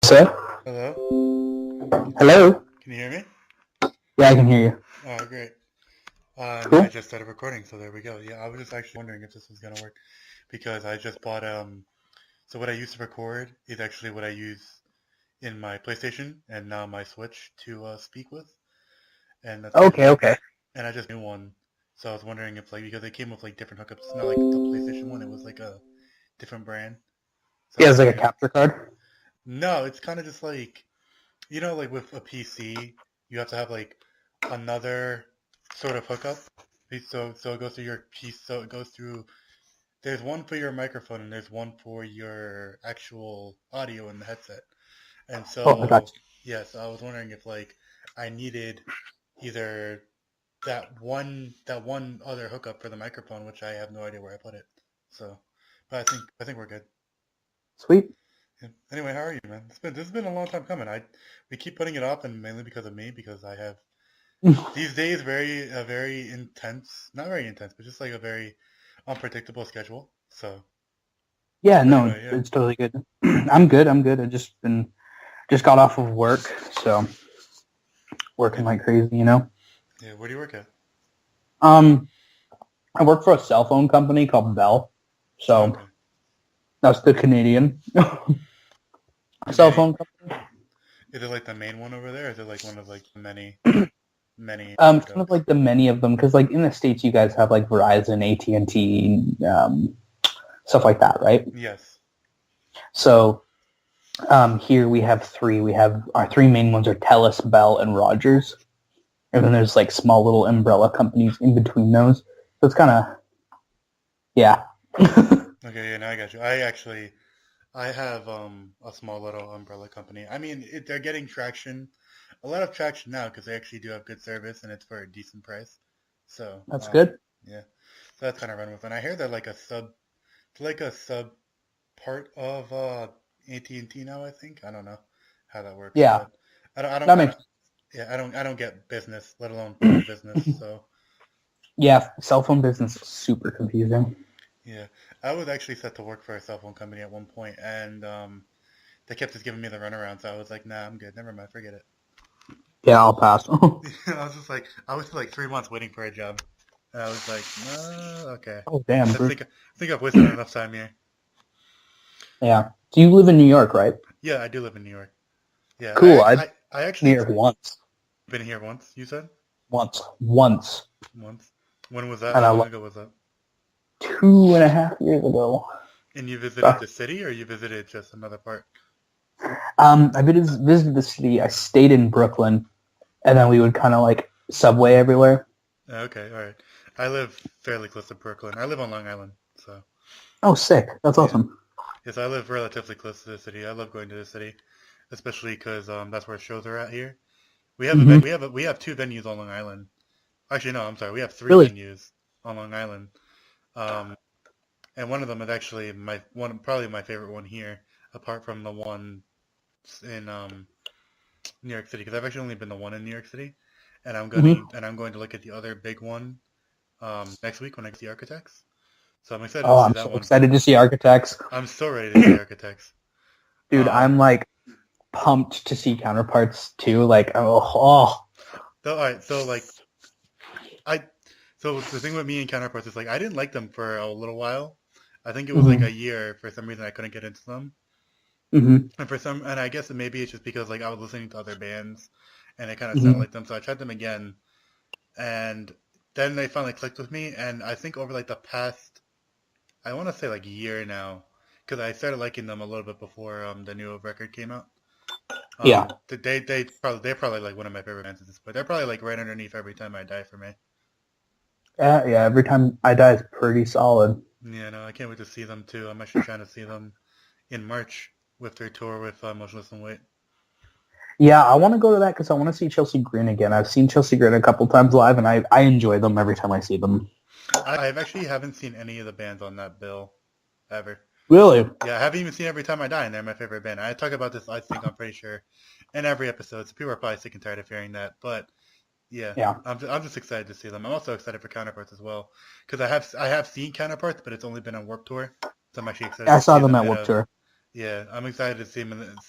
Sir? Hello? Hello? Can you hear me? Yeah, I can hear you. Oh, great. Yeah, I Cool. just started recording, so there we go. Yeah, I was just actually wondering if this was gonna work because I just bought so what I used to record is actually what I use in my PlayStation and now my Switch to speak with, and that's Okay, basically, okay. and I just new one. So I was wondering if because they came with like different hookups. It's not like the PlayStation one; it was like a different brand. So I Yeah, was it's like a wondering. capture card. No, it's kind of just like like with a PC, you have to have like another sort of hookup. So it goes through your piece. So it goes through. There's one for your microphone and there's one for your actual audio in the headset. And Oh, I got so so I was wondering if I needed either that one other hookup for the microphone, which I have no idea where I put it. So, but I think we're good. you. Sweet. Yeah. Anyway, how are you, man? This has been a long time coming. We keep putting it off, and mainly because of me, because I have these days very intense, not very intense, but just like a very unpredictable schedule. So, Yeah, but no, anyway, yeah, it's totally good. I'm good. I'm good. I just got off of work, so yeah, working like crazy. yeah. Where do you work at? Um, I work for a cell phone company called Bell, Oh, so okay, that's the Canadian cell okay. phone company. Is it like the main one over there, or is it like one of like the many many It's kind of hookups? like the many of them because, like in the States, you guys have like Verizon, AT&T, stuff like that, right? Yes. So here we have three. We have our three main ones are TELUS, Bell, and Rogers. And then there's like small little umbrella companies in between those. So it's kind of, yeah. Okay, yeah, now I got you. I have a small little umbrella company. I mean, they're getting traction, a lot of traction now because they actually do have good service and it's for a decent price. So, That's good. yeah, so that's kind of run with. And I hear they're like a sub part of AT&T now. I think I don't know how that works, Yeah, but I don't, that I makes, don't, yeah, I don't get business, let alone phone business. So, yeah, cell phone business is super confusing. yeah, I was actually set to work for a cell phone company at one point, and they kept just giving me the runaround. So I was like, nah, I'm good. Never mind, forget it. Yeah, I'll pass. I was like 3 months waiting for a job. And I was like, okay. Oh, damn, I bro. think I think I've wasted enough time here. Yeah. So you live in New York, right? Yeah, I do live in New York. Yeah, Cool. I've I been actually here once. been here once. You said Once. once. When was that? And How I long left ago was that? 2.5 years ago. And you visited So, the city, or you visited just another part? I visited the city. I stayed in Brooklyn, and then we would kind of like subway everywhere. Okay, all right. I live fairly close to Brooklyn. I live on Long Island, so Oh, sick. That's yeah. awesome. Yes, I live relatively close to the city. I love going to the city, especially because that's where shows are at here. Hmm. We have two venues on Long Island. Actually, no, I'm sorry. We have three Really? venues on Long Island. Um, and one of them is actually probably my favorite one here, apart from the one in New York City, because I've actually only been to one in New York City, Hmm. and I'm going to look at the other big one next week when I see Architects. So I'm excited to Oh, see I'm that so one. excited to see Architects. I'm so ready to see Architects. Dude, I'm Um, like pumped to see Counterparts too. Like, oh. all right, I so the thing with me and Counterparts is I didn't like them for a little while. I think it was like Hmm. a year for some reason I couldn't get into them. Hmm. And I guess maybe it's just because I was listening to other bands, and it kind of sounded Hmm. like them. So I tried them again, and then they finally clicked with me. And I think over the past, I want to say year now, because I started liking them a little bit before the new record came out. Yeah. They're probably like one of my favorite bands at this point. They're probably like right underneath Every Time I Die for me. Yeah, Every Time I Die is pretty solid. Yeah, no, I can't wait to see them too. I'm actually trying to see them in March with their tour with Motionless in White. Yeah, I want to go to that because I want to see Chelsea Green again. I've seen Chelsea Green a couple times live, and I enjoy them every time I see them. I've actually haven't seen any of the bands on that bill ever. Really? Yeah, I haven't even seen Every Time I Die, and they're my favorite band. I talk about this, I think, I'm pretty sure, in every episode, so people are probably sick and tired of hearing that. But yeah, Yeah. I'm just excited to see them. I'm also excited for Counterparts as well, because I have seen Counterparts, but it's only been on Warped Tour, so I'm actually excited I to saw see them them at at Warped Tour. Yeah, I'm excited to see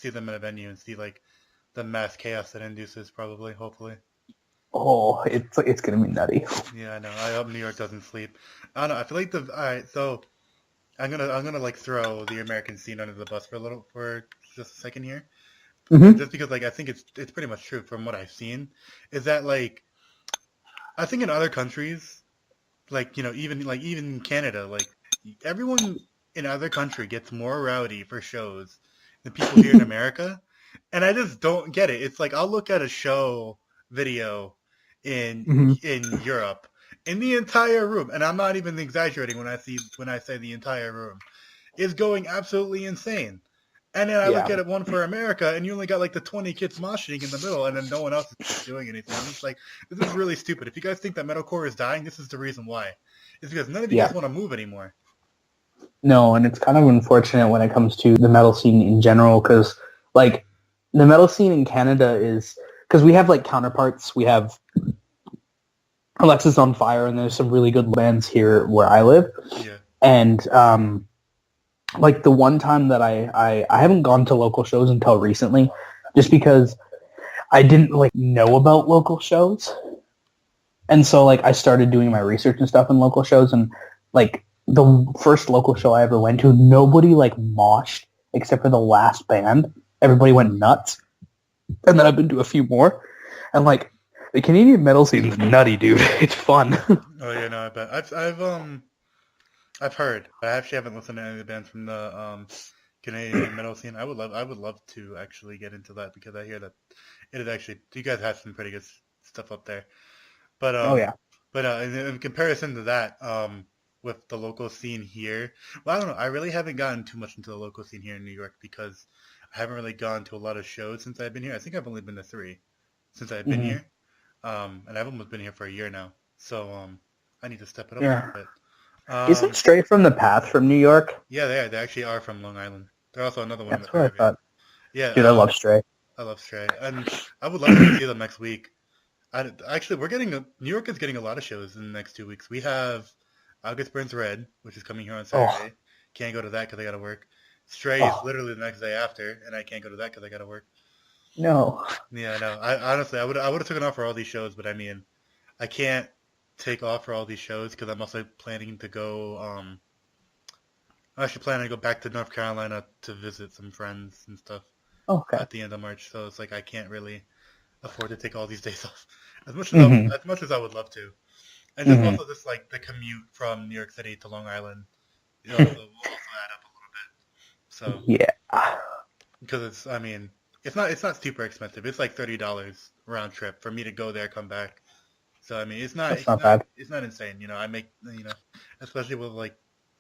them in a venue and see like the mass chaos that induces probably, hopefully. Oh, it's gonna be nutty. Yeah, I know. I hope New York doesn't sleep. I don't know. I feel like all right. So I'm gonna like throw the American scene under the bus for just a second here, Hmm. just because like I think it's pretty much true from what I've seen, is that like I think in other countries, like even Canada, like everyone in other country gets more rowdy for shows than people here in America, and I just don't get it. It's like I'll look at a show video Hmm. in Europe, in the entire room, and I'm not even exaggerating when I say the entire room is going absolutely insane. And then I look Yeah. at it one for America, and you only got like the 20 kids moshing in the middle, and then no one else is doing anything. I'm just like, this is really stupid. If you guys think that metalcore is dying, this is the reason why. It's because none of you Yeah. guys want to move anymore. No, and it's kind of unfortunate when it comes to the metal scene in general, because like the metal scene in Canada is because we have like counterparts. We have Alexis on Fire, and there's some really good bands here where I live. Yeah. And like the one time that I haven't gone to local shows until recently, just because I didn't like know about local shows, and so like I started doing my research and stuff in local shows, and like the first local show I ever went to, nobody like moshed except for the last band. Everybody went nuts, and then I've been to a few more, and like the Canadian metal scene is nutty, dude. It's fun. Oh yeah, no, I bet. I've heard, but I actually haven't listened to any of the bands from the Canadian metal scene. I would love to actually get into that because I hear that it is actually you guys have some pretty good stuff up there. But Oh yeah. in comparison to that, with the local scene here, well, I don't know. I really haven't gotten too much into the local scene here in New York because I haven't really gone to a lot of shows since I've been here. I think I've only been to 3 since I've been Hmm. here, and I've almost been here for a year now. So I need to step it up a little Yeah. bit. Isn't Stray from the Path from New York? Yeah, they are. They actually are from Long Island. They're also another one in the That's what I Caribbean. thought. Yeah, Dude, I love Stray. I love Stray, and I would love to go see them next week. Actually, New York is getting a lot of shows in the next 2 weeks. We have August Burns Red, which is coming here on Oh, Saturday. Can't go to that because I gotta work. Stray is oh literally the next day after, and I can't go to that because I gotta work. no. Yeah, I know. I honestly, I would have taken off for all these shows, but I mean, I can't take off for all these shows because I'm also planning to go. I'm actually planning to go back to North Carolina to visit some friends and stuff Okay. at the end of March. So it's like I can't really afford to take all these days off Hmm. as much as I would love to. And just Hmm. also just like the commute from New York City to Long Island, you know, will also add up a little bit. So Yeah. because I mean, it's not super expensive. It's like $30 round trip for me to go there, come back. So I mean, That's not bad. it's not insane. You know, I make especially with like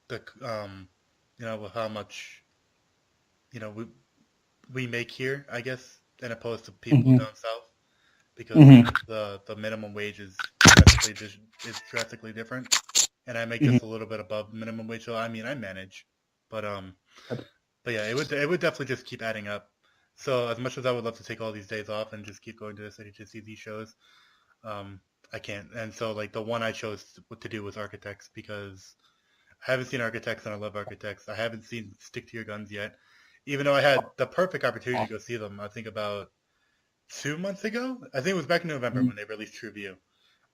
the with how much you know we make here, I guess, than opposed to people Hmm. down south because Hmm. the minimum wage is drastically different, and I make Hmm. just a little bit above minimum wage. So I mean, I manage, but but yeah, it would definitely just keep adding up. So as much as I would love to take all these days off and just keep going to the city to see these shows, um, I can't. And so like the one I chose to do was Architects because I haven't seen Architects and I love Architects. I haven't seen Stick to Your Guns yet, even though I had the perfect opportunity to go see them. I think about 2 months ago. I think it was back in November when they released True View,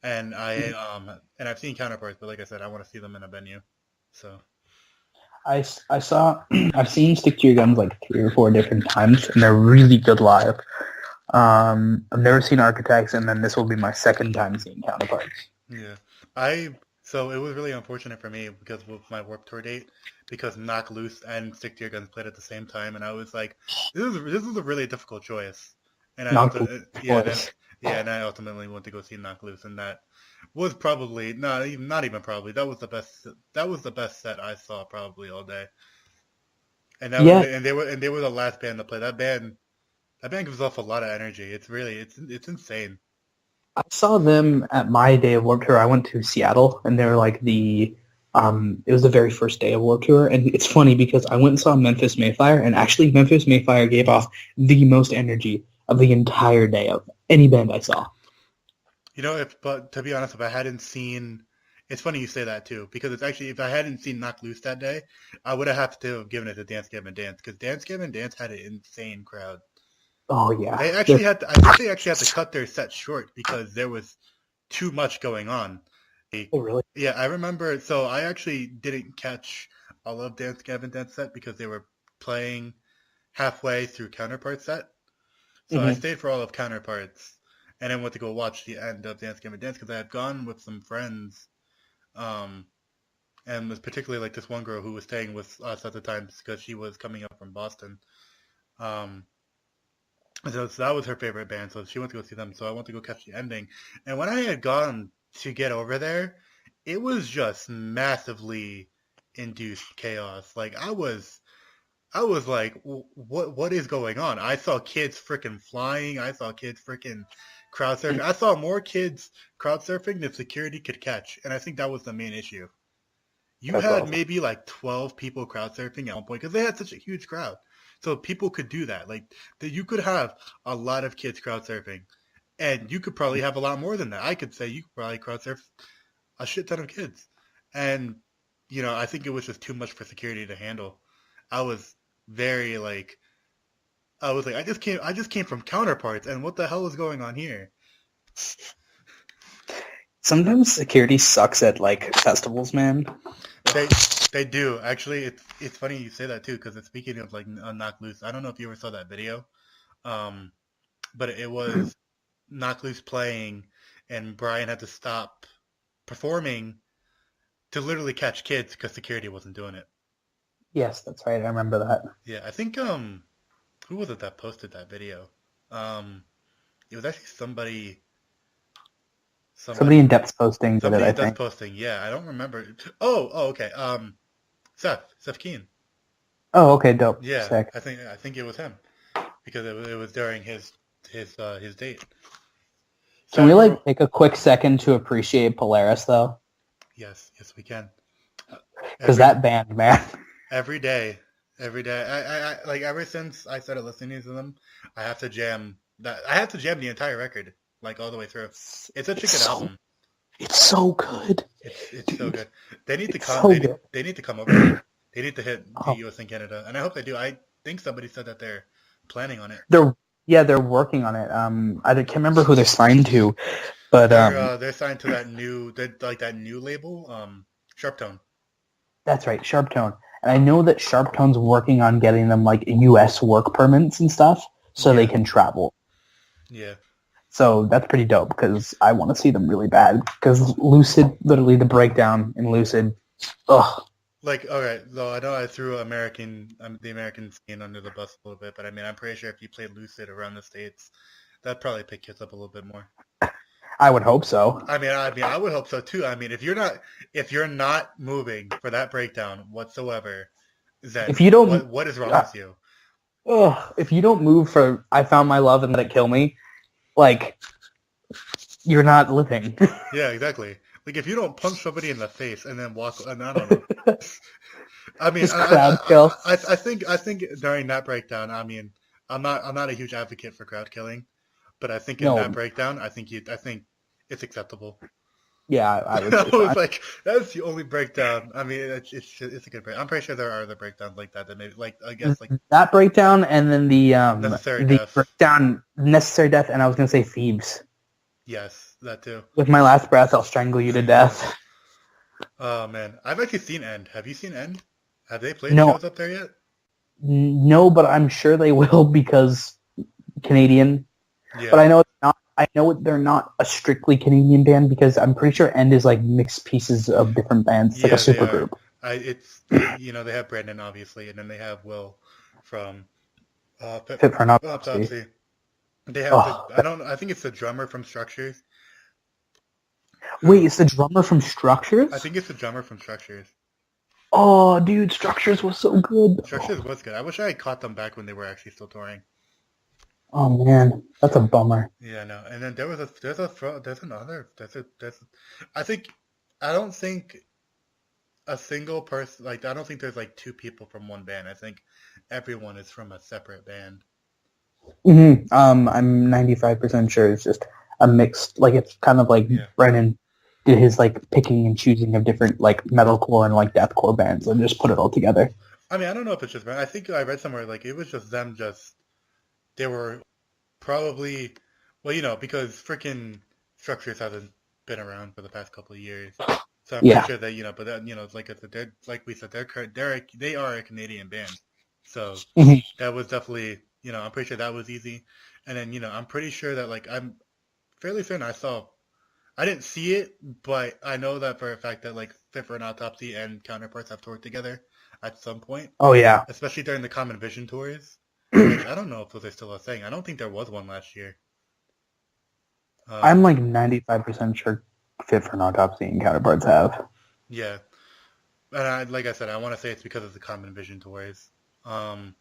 and I've seen Counterparts, but like I said, I want to see them in a venue. So I saw I've seen Stick to Your Guns like 3 or 4 different times, and they're really good live. I've never seen Architects, and then this will be my second time seeing Counterparts. yeah, so it was really unfortunate for me because of my Warped Tour date because Knock Loose and Stick to Your Guns played at the same time, and I was like, this is a really difficult choice. And I Not ultimately, and I ultimately went to go see Knock Loose, and that was probably not even probably that was the best set I saw probably all day. And Yeah, and they were the last band to play. That band gives off a lot of energy. It's really it's insane. I saw them at my day of Warped Tour. I went to Seattle, and they were like it was the very first day of Warped Tour, and it's funny because I went and saw Memphis Mayfire, and actually Memphis Mayfire gave off the most energy of the entire day of any band I saw. You know, if but to be honest, if I hadn't seen It's funny you say that too, because it's actually, if I hadn't seen Knock Loose that day, I would have had to have given it to Dance Gavin Dance, because Dance Gavin Dance had an insane crowd. Oh yeah. They actually had to, I think they actually had to cut their set short because there was too much going on. Oh really? Yeah, I remember. So I actually didn't catch all of Dance Gavin Dance set because they were playing halfway through Counterpart set. So I Hmm. stayed for all of Counterparts, and then went to go watch the end of Dance Gavin Dance because I had gone with some friends, um, and was particularly like this one girl who was staying with us at the time because she was coming up from Boston. Um, so that was her favorite band, so she went to go see them. So I went to go catch the ending, and when I had gone to get over there, it was just massively induced chaos. Like I was like, what is going on? I saw kids freaking flying. I saw kids freaking crowd surfing. I saw more kids crowd surfing than security could catch, and I think that was the main issue. You That's had awesome. maybe like 12 people crowd surfing at one point because they had such a huge crowd. So people could do that. Like that, you could have a lot of kids crowd surfing, and you could probably have a lot more than that. I could say you could probably crowd surf a shit ton of kids, and I think it was just too much for security to handle. I was very like, I just came from Counterparts, and what the hell is going on here? Sometimes security sucks at like festivals, man. They they do actually. It's funny you say that too, because it's speaking of like Knock Loose. I don't know if you ever saw that video, um, but it was Knock Loose playing, and Brian had to stop performing to literally catch kids because security wasn't doing it. Yes, that's right. I remember that. Yeah, I think who was it that posted that video? Um, it was actually Somebody in somebody Depthsposting did it, somebody I in Dust think. Posting. Yeah, I don't remember. Oh, okay. Seth Keen. Oh, okay, dope. Yeah, Sick. I think it was him because it was during his date. So I Can we remember. like take a quick second to appreciate Polaris though? Yes, we can. Because Every that band, man. every day, every day. I like ever since I started listening to them, I have to jam that. I have to jam the entire record like all the way through. It's such a It's good so album. it's so good, It's so dude. good. They need to It's come. so good. They need to come over here. They need to hit the Oh, U.S. and Canada, and I hope they do. I think somebody said that they're planning on it. they're they're working on it. I can't remember who they're signed to, but They're signed to that new label, Sharp Tone. that's right, Sharptone. And I know that Sharptone's working on getting them like U.S. work permits and stuff, so they Yeah, can travel. yeah. So that's pretty dope because I want to see them really bad. Because Lucid, literally the breakdown in Lucid, ugh. Like, all right, though I know I threw the American scene under the bus a little bit, but I mean, I'm pretty sure if you played Lucid around the states, that'd probably pick kids up a little bit more. I would hope so. I would hope so too. I mean, if you're not moving for that breakdown whatsoever, If then you don't, what is wrong uh, with you? if you don't move for "I Found My Love and Let It Kill Me," like you're not living. Yeah, exactly. Like if you don't punch somebody in the face and then walk, and I don't know. I mean, Just crowd kill. I think during that breakdown, I mean, I'm not a huge advocate for crowd killing, but I think in that No, breakdown, I think it's acceptable. yeah, I would I say was fine. like, that's the only breakdown. I mean, it's a good break. I'm pretty sure there are other breakdowns like that maybe like I guess like That breakdown, and then Necessary the Death. breakdown, necessary death, and I was gonna say Thebes. Yes, that too. With my last breath, I'll strangle you to death. Oh man, I've actually seen End. Have you seen End? Have they played No, shows up there yet? no, but I'm sure they will because Canadian. But Yeah, I know it's not. I know they're not a strictly Canadian band because I'm pretty sure End is like mixed pieces of different bands. It's like a yeah, they super are. group. They have Brandon obviously, and then they have Will from Fit for an autopsy. Autopsy. They have Oh, I think it's the drummer from Structures wait, who it's the drummer from I Structures? think it's the drummer from Structures. Oh, dude, Structures was so good. Structures was good. I wish I had caught them back when they were actually still touring. Oh man, that's a bummer. Yeah, no. And then there's I think I don't think a single person like I don't think there's like two people from one band. I think everyone is from a separate band. I'm 95% sure it's just a mixed, like it's kind of like Yeah. Brennan. did his like picking and choosing of different like metalcore and like deathcore bands and just put it all together. I mean, I don't know if it's just, I think I read somewhere like it was just them. Just they were probably, well, because freaking Structures hasn't been around for the past couple of years, so I'm pretty Yeah. sure that but that, it's like I said, like we said, they are a Canadian band, so Mhm. that was definitely, I'm pretty sure that was easy, and then I'm pretty sure that like I'm fairly certain I didn't see it, but I know that for a fact that like Fit for an Autopsy and Counterparts have toured together at some point, Oh yeah. especially during the Common Vision tours, which I don't know if those are still a thing. I don't think there was one last year. I'm Um, like 95% sure Fit for an Autopsy and Counterparts have. yeah, and like I said, I want to say it's because of the Common Vision tours. Um,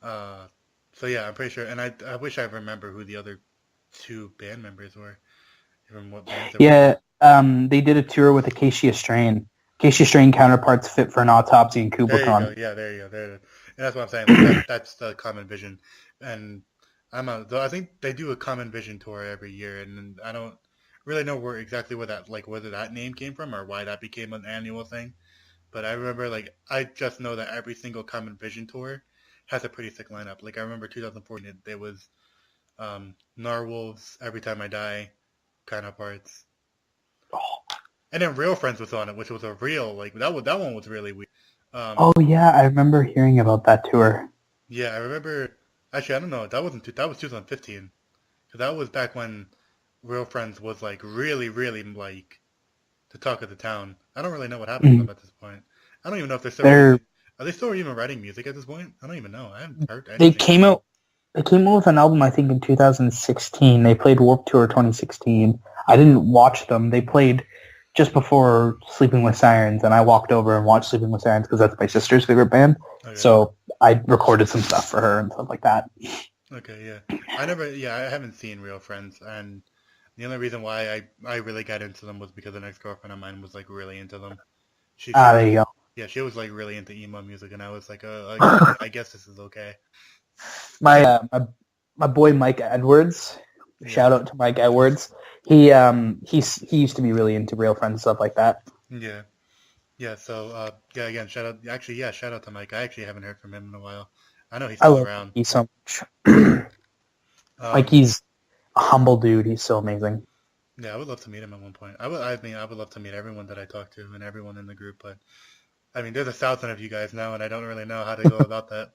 uh, so yeah, I'm pretty sure, and I wish I remember who the other two band members were, even what bands they were in. Yeah, they did a tour with Acacia Strain. Acacia Strain Counterparts Fit for an Autopsy and There you Kubicon. go. Yeah, there you go. There, and that's what I'm saying. Like that's the Common Vision, and though I think they do a Common Vision tour every year, and I don't really know exactly where that like whether that name came from or why that became an annual thing. But I remember like I just know that every single Common Vision tour has a pretty sick lineup. Like I remember 2014, there was Narwolves, Every Time I Die, Counterparts, and then Real Friends was on it, which was a real like that one was really weird. Um, Oh yeah, I remember hearing about that tour. Yeah, I remember. Actually, I don't know. That was 2015. Because that was back when Real Friends was like really, really like the talk of the town. I don't really know what happened to Mhm. them at this point. I don't even know if they're still They're releasing. Are they still even writing music at this point? I don't even know. I haven't heard they anything from came them. out they came out with an album I think in 2016. They played Warped Tour 2016. I didn't watch them. They played just before Sleeping with Sirens, and I walked over and watched Sleeping with Sirens because that's my sister's favorite band. Okay. So I recorded some stuff for her and stuff like that. Okay. Yeah. I never. Yeah, I haven't seen Real Friends, and the only reason why I really got into them was because an ex girlfriend of mine was like really into them. She Ah, was there you go. yeah, she was like really into emo music, and I was like, I guess this is okay. My boy Mike Edwards. Yeah, Shout out to Mike Edwards. He used to be really into Real Friends and stuff like that. yeah, yeah. So yeah, again, shout out. Actually, yeah, shout out to Mike. I actually haven't heard from him in a while. I know he's I still love around. Mikey so much. Like Um, he's a humble dude. He's so amazing. yeah, I would love to meet him at one point. I would love to meet everyone that I talk to and everyone in the group. But I mean, there's 1,000 of you guys now, and I don't really know how to go about that.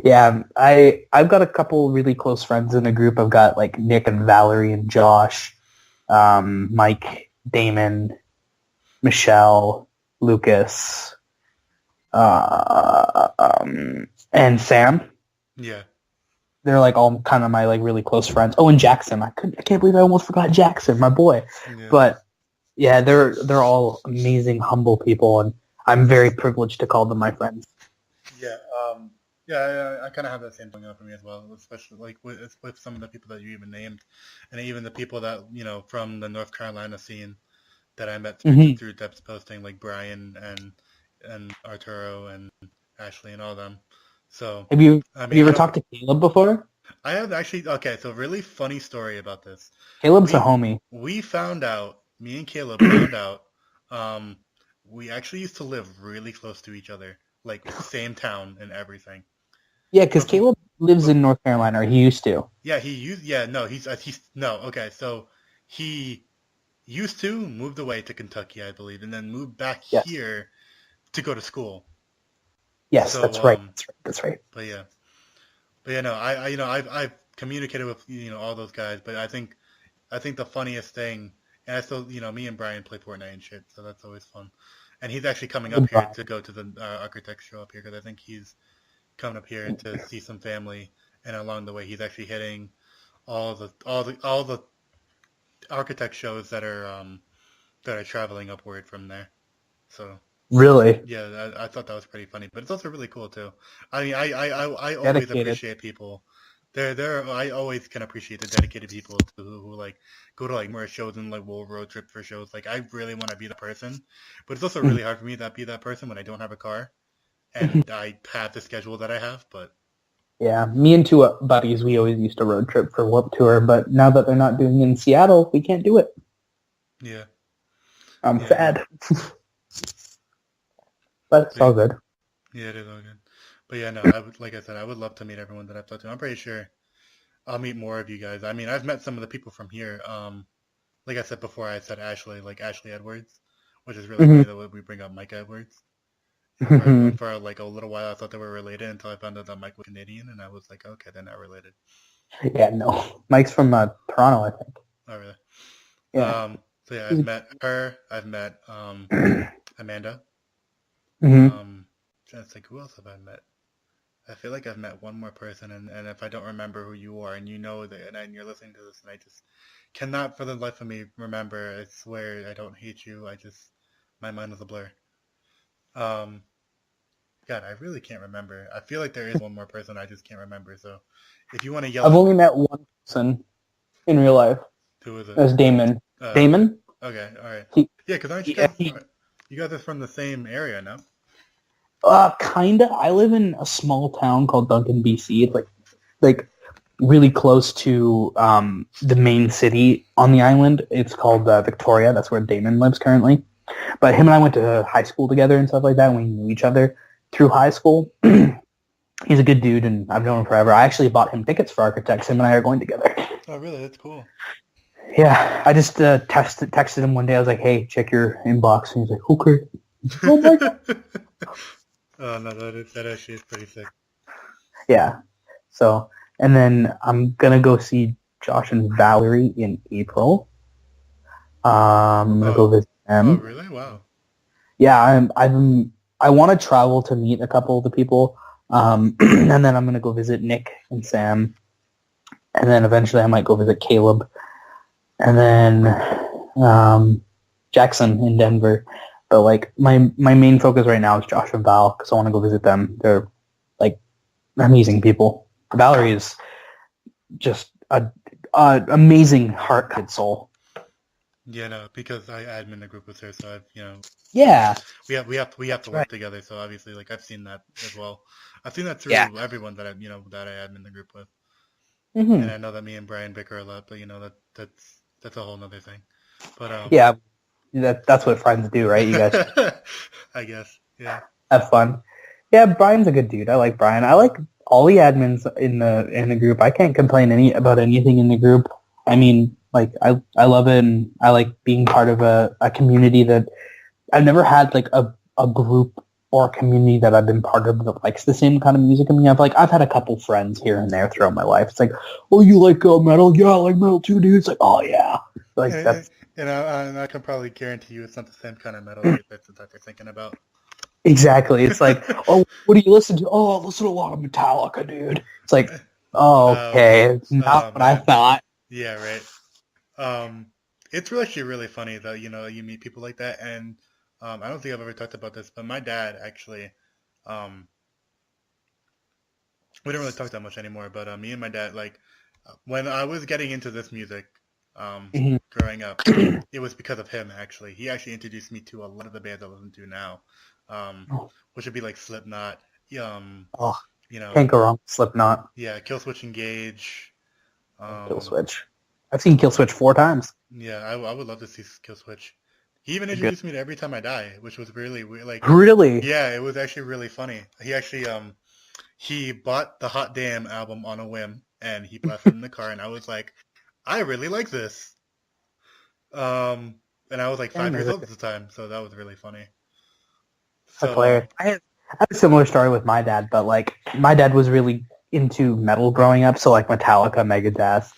Yeah, I've got a couple really close friends in the group. I've got like Nick and Valerie and Josh, Mike, Damon, Michelle, Lucas, and Sam. Yeah, They're like all kind of my like really close friends. Oh, and Jackson. I can't believe I almost forgot Jackson, my boy. yeah, But yeah, they're all amazing, humble people, and I'm very privileged to call them my friends. yeah. Yeah, I kind of have that same thing on for me as well, especially like with some of the people that you even named, and even the people that from the North Carolina scene that I met Hmm. through Depthsposting, like Brian and Arturo and Ashley and all them. So, Have you I have mean, you I ever don't. talked to Caleb before? I have actually. Okay, so really funny story about this. Caleb's a We homie. we found out. Me and Caleb found out. Um, we actually used to live really close to each other, like same town and everything. Yeah, because But Caleb lives but in North Carolina, or he used to. yeah, no, he's no, okay, so he used to moved away to Kentucky, I believe, and then moved back Yes. here to go to school. Yes, So that's right. That's right. but yeah, no, I've communicated with all those guys, but I think the funniest thing, and I still me and Brian play Fortnite and shit, so that's always fun. And he's actually coming up here Goodbye. to go to the architect show up here because I think he's coming up here to see some family, and along the way he's actually hitting all the architect shows that are traveling upward from there. So Really yeah, I thought that was pretty funny, but it's also really cool too. I mean, I always dedicated. appreciate people. I always can appreciate the dedicated people who like go to like more shows and like will road trip for shows. Like I really want to be the person, but it's also really hard for me to be that person when I don't have a car and I have the schedule that I have. But Yeah, me and two buddies, we always used to road trip for Warped Tour, but now that they're not doing it in Seattle, we can't do it. Yeah. I'm Yeah. sad, but it's all good. Yeah, it is all good. But yeah, no, I would, like I said, I would love to meet everyone that I've talked to. I'm pretty sure I'll meet more of you guys. I mean, I've met some of the people from here. Like I said before, I said Ashley, like Ashley Edwards, which is really Hmm. funny that we bring up Mike Edwards. And for like a little while, I thought they were related until I found out that Mike was Canadian, and I was like, okay, they're not related. Yeah, no. Mike's from Toronto, I think. Oh, really? Yeah. So yeah, I've met her. I've met Amanda. Hmm. Trying to think, who else have I met? I feel like I've met one more person, and if I don't remember who you are, and you know that, and you're listening to this, and I just cannot for the life of me remember. I swear I don't hate you. My mind is a blur. Um, God, I really can't remember. I feel like there is one more person I just can't remember. So, if you want to yell I've at only met one person in real life. who is it? That's Damon. Okay, Damon? okay, all right. He, Yeah, because aren't you he, guys? he You guys are from the same area, no? kinda. I live in a small town called Duncan, BC. It's like really close to the main city on the island. It's called Victoria. That's where Damon lives currently. But him and I went to high school together and stuff like that. And we knew each other through high school. He's a good dude, and I've known him forever. I actually bought him tickets for Architects. Him and I are going together. Oh, really? That's cool. Yeah, I just texted him one day. I was like, "Hey, check your inbox," and he's like, "Okay." Oh my god. Oh no, that actually is pretty sick. Yeah. So, and then I'm gonna go see Josh and Valerie in April. I'm gonna go visit Oh, them. really? Wow. Yeah, I want to travel to meet a couple of the people, and then I'm gonna go visit Nick and Sam, and then eventually I might go visit Caleb, and then Jackson in Denver. But like my main focus right now is Josh and Val because I want to go visit them. They're like amazing people. Valerie is just a amazing heart and soul. Yeah, no, because I admin the group with her, so Yeah, we have to work right. together. So obviously, like I've seen that as well. I've seen that through Yeah. everyone that that I admin the group with, Mm-hmm. and I know that me and Brian bicker a lot, but that's a whole nother thing. But Yeah, that's what friends do, right? You guys I guess, yeah. have fun. Yeah, Brian's a good dude. I like Brian. I like all the admins in the group. I can't complain about anything in the group. I mean, like I love it, and I like being part of a community that I've never had like a group or a community that I've been part of that likes the same kind of music. I mean, I've had a couple friends here and there throughout my life. It's like, oh, you like metal? Yeah, I like metal too, dude. It's like, oh yeah, like And, that's and I can probably guarantee you it's not the same kind of metal that they're thinking about. exactly. It's like, oh, what do you listen to? Oh, I listen to a lot of Metallica, dude. It's like, oh, okay, it's not what I Man. thought. Yeah, right. It's really actually really funny that you meet people like that, and I don't think I've ever talked about this, but my dad actually, um, we don't really talk that much anymore. But me and my dad, like, when I was getting into this music, Mhm. growing up, it was because of him. Actually, he actually introduced me to a lot of the bands I listen to now, um, which would be like Slipknot, Oh, you know, can't go wrong. Slipknot, yeah, Killswitch Engage, um, Killswitch. I've seen Killswitch 4 times. yeah, I would love to see Killswitch. He even They're good. introduced me to Every Time I Die, which was really weird. Like, Really? yeah, it was actually really funny. He actually he bought the Hot Damn album on a whim, and he blasted it in the car, and I was like, I really like this. Um, and I was like Damn, 5 years old at the time, so that was really funny. that's So hilarious. I have a similar story with my dad, but like my dad was really into metal growing up, so like Metallica, Megadeth,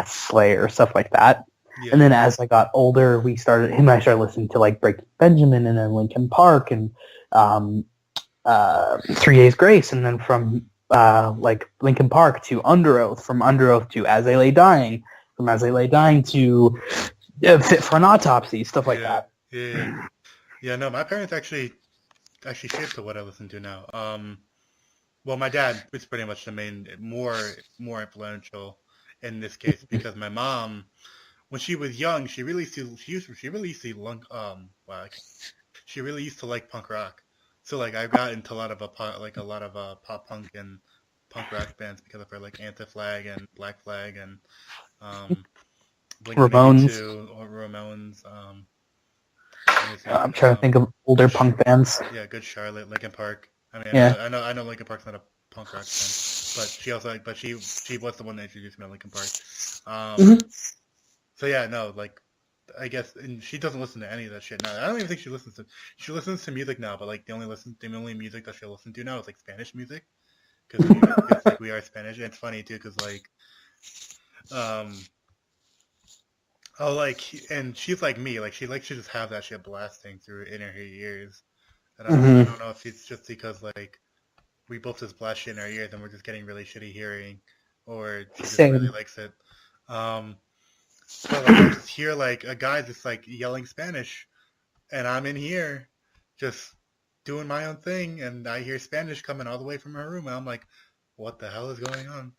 Slayer, stuff like that. yeah, And then as I got older, him and I started listening to like Breaking Benjamin and then Linkin Park and 3 Days Grace, and then from like Linkin Park to Under Oath, from Under Oath to As They Lay Dying, from As They Lay Dying to Fit for an Autopsy, stuff like yeah, that. yeah, yeah. No, my parents actually shaped to what I listen to now. Well, my dad was pretty much the main, more influential in this case because my mom, when she was young, she really used to wow, she really used to like punk rock. So like I got into a lot of pop punk and punk rock bands because of her, like Anti-Flag and Black Flag and um Ramones. Blink-182 or Ramones. Let me see. I'm trying to think of older punk bands. Yeah, Good Charlotte, Linkin Park. I mean, Yeah. I know Linkin Park's not a punk rock band, but she was the one that introduced me to Linkin Park. Mhm. So yeah, no, like I guess, and she doesn't listen to any of that shit now. I don't even think she listens to. She listens to music now, but like the only music that she'll listen to now is like Spanish music, because like we are Spanish. And it's funny too, because like um oh like and she's like me, like she likes to just have that shit blasting through in her ears. And I Mhm. don't know if it's just because like we both just blast shit in our ears and we're just getting really shitty hearing, or she just really Same. likes it. Um, but like I just hear like a guy just like yelling Spanish, and I'm in here just doing my own thing, and I hear Spanish coming all the way from her room, and I'm like, what the hell is going on?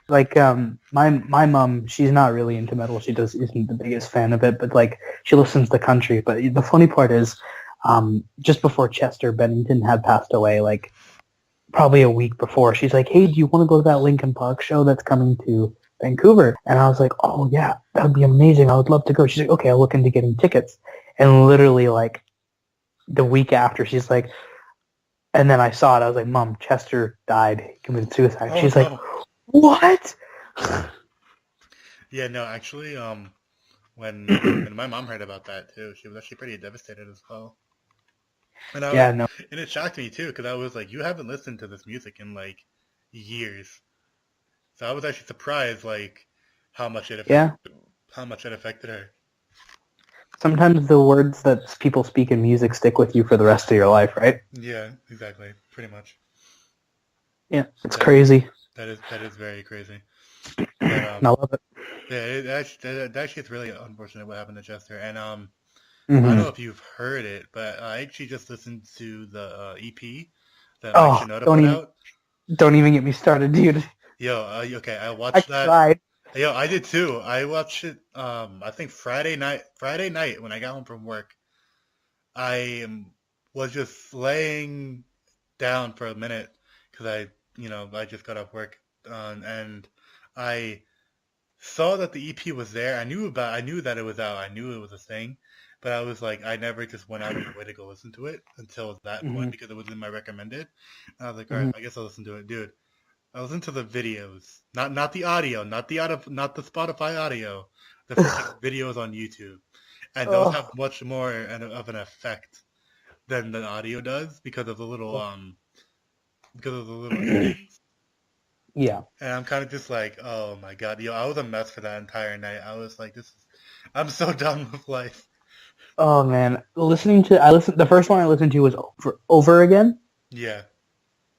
Like my mom, she's not really into metal. She just isn't the biggest fan of it, but like she listens to country. But the funny part is, just before Chester Bennington had passed away, like probably a week before, she's like, "Hey, do you want to go to that Linkin Park show that's coming to Vancouver?" And I was like, "Oh yeah, that would be amazing. I would love to go." She's like, "Okay, I'll look into getting tickets." And literally like the week after, she's like, and then I saw it. I was like, "Mom, Chester died. He committed suicide." Oh She's like, no. "What?" Yeah, no, actually, when my mom heard about that too, she was actually pretty devastated as well. And Yeah, no, and it shocked me too, because I was like, you haven't listened to this music in like years. So I was actually surprised, like yeah. how much it affected her. Sometimes the words that people speak in music stick with you for the rest of your life, right? Yeah, exactly, pretty much. Yeah, it's That crazy. that is very crazy. But I love it. yeah, that actually it's really unfortunate what happened to Chester. And I don't know Hmm. if you've heard it, but I actually just listened to the EP that Mike Oh, Shinoda put out. don't even get me started, dude. Yo, okay, I I watched that. cried. Yo, I did too. I watched it. I think Friday night when I got home from work. I was just laying down for a minute because I just got off work, and I saw that the EP was there. I knew that it was out. I knew it was a thing, but I was like, I never just went out of my way to go listen to it until that point Hmm. because it was in my recommended. And I was like, all right, Hmm. I guess I'll listen to it, dude. I listened to the videos, not the audio, not the Spotify audio, the freaking videos on YouTube, and those have Oh, much more of an effect than the audio does because of the little endings. yeah. And I'm kind of just like, oh my god, yo, I was a mess for that entire night. I was like, I'm so done with life. Oh man, the first one I listened to was over again. Yeah,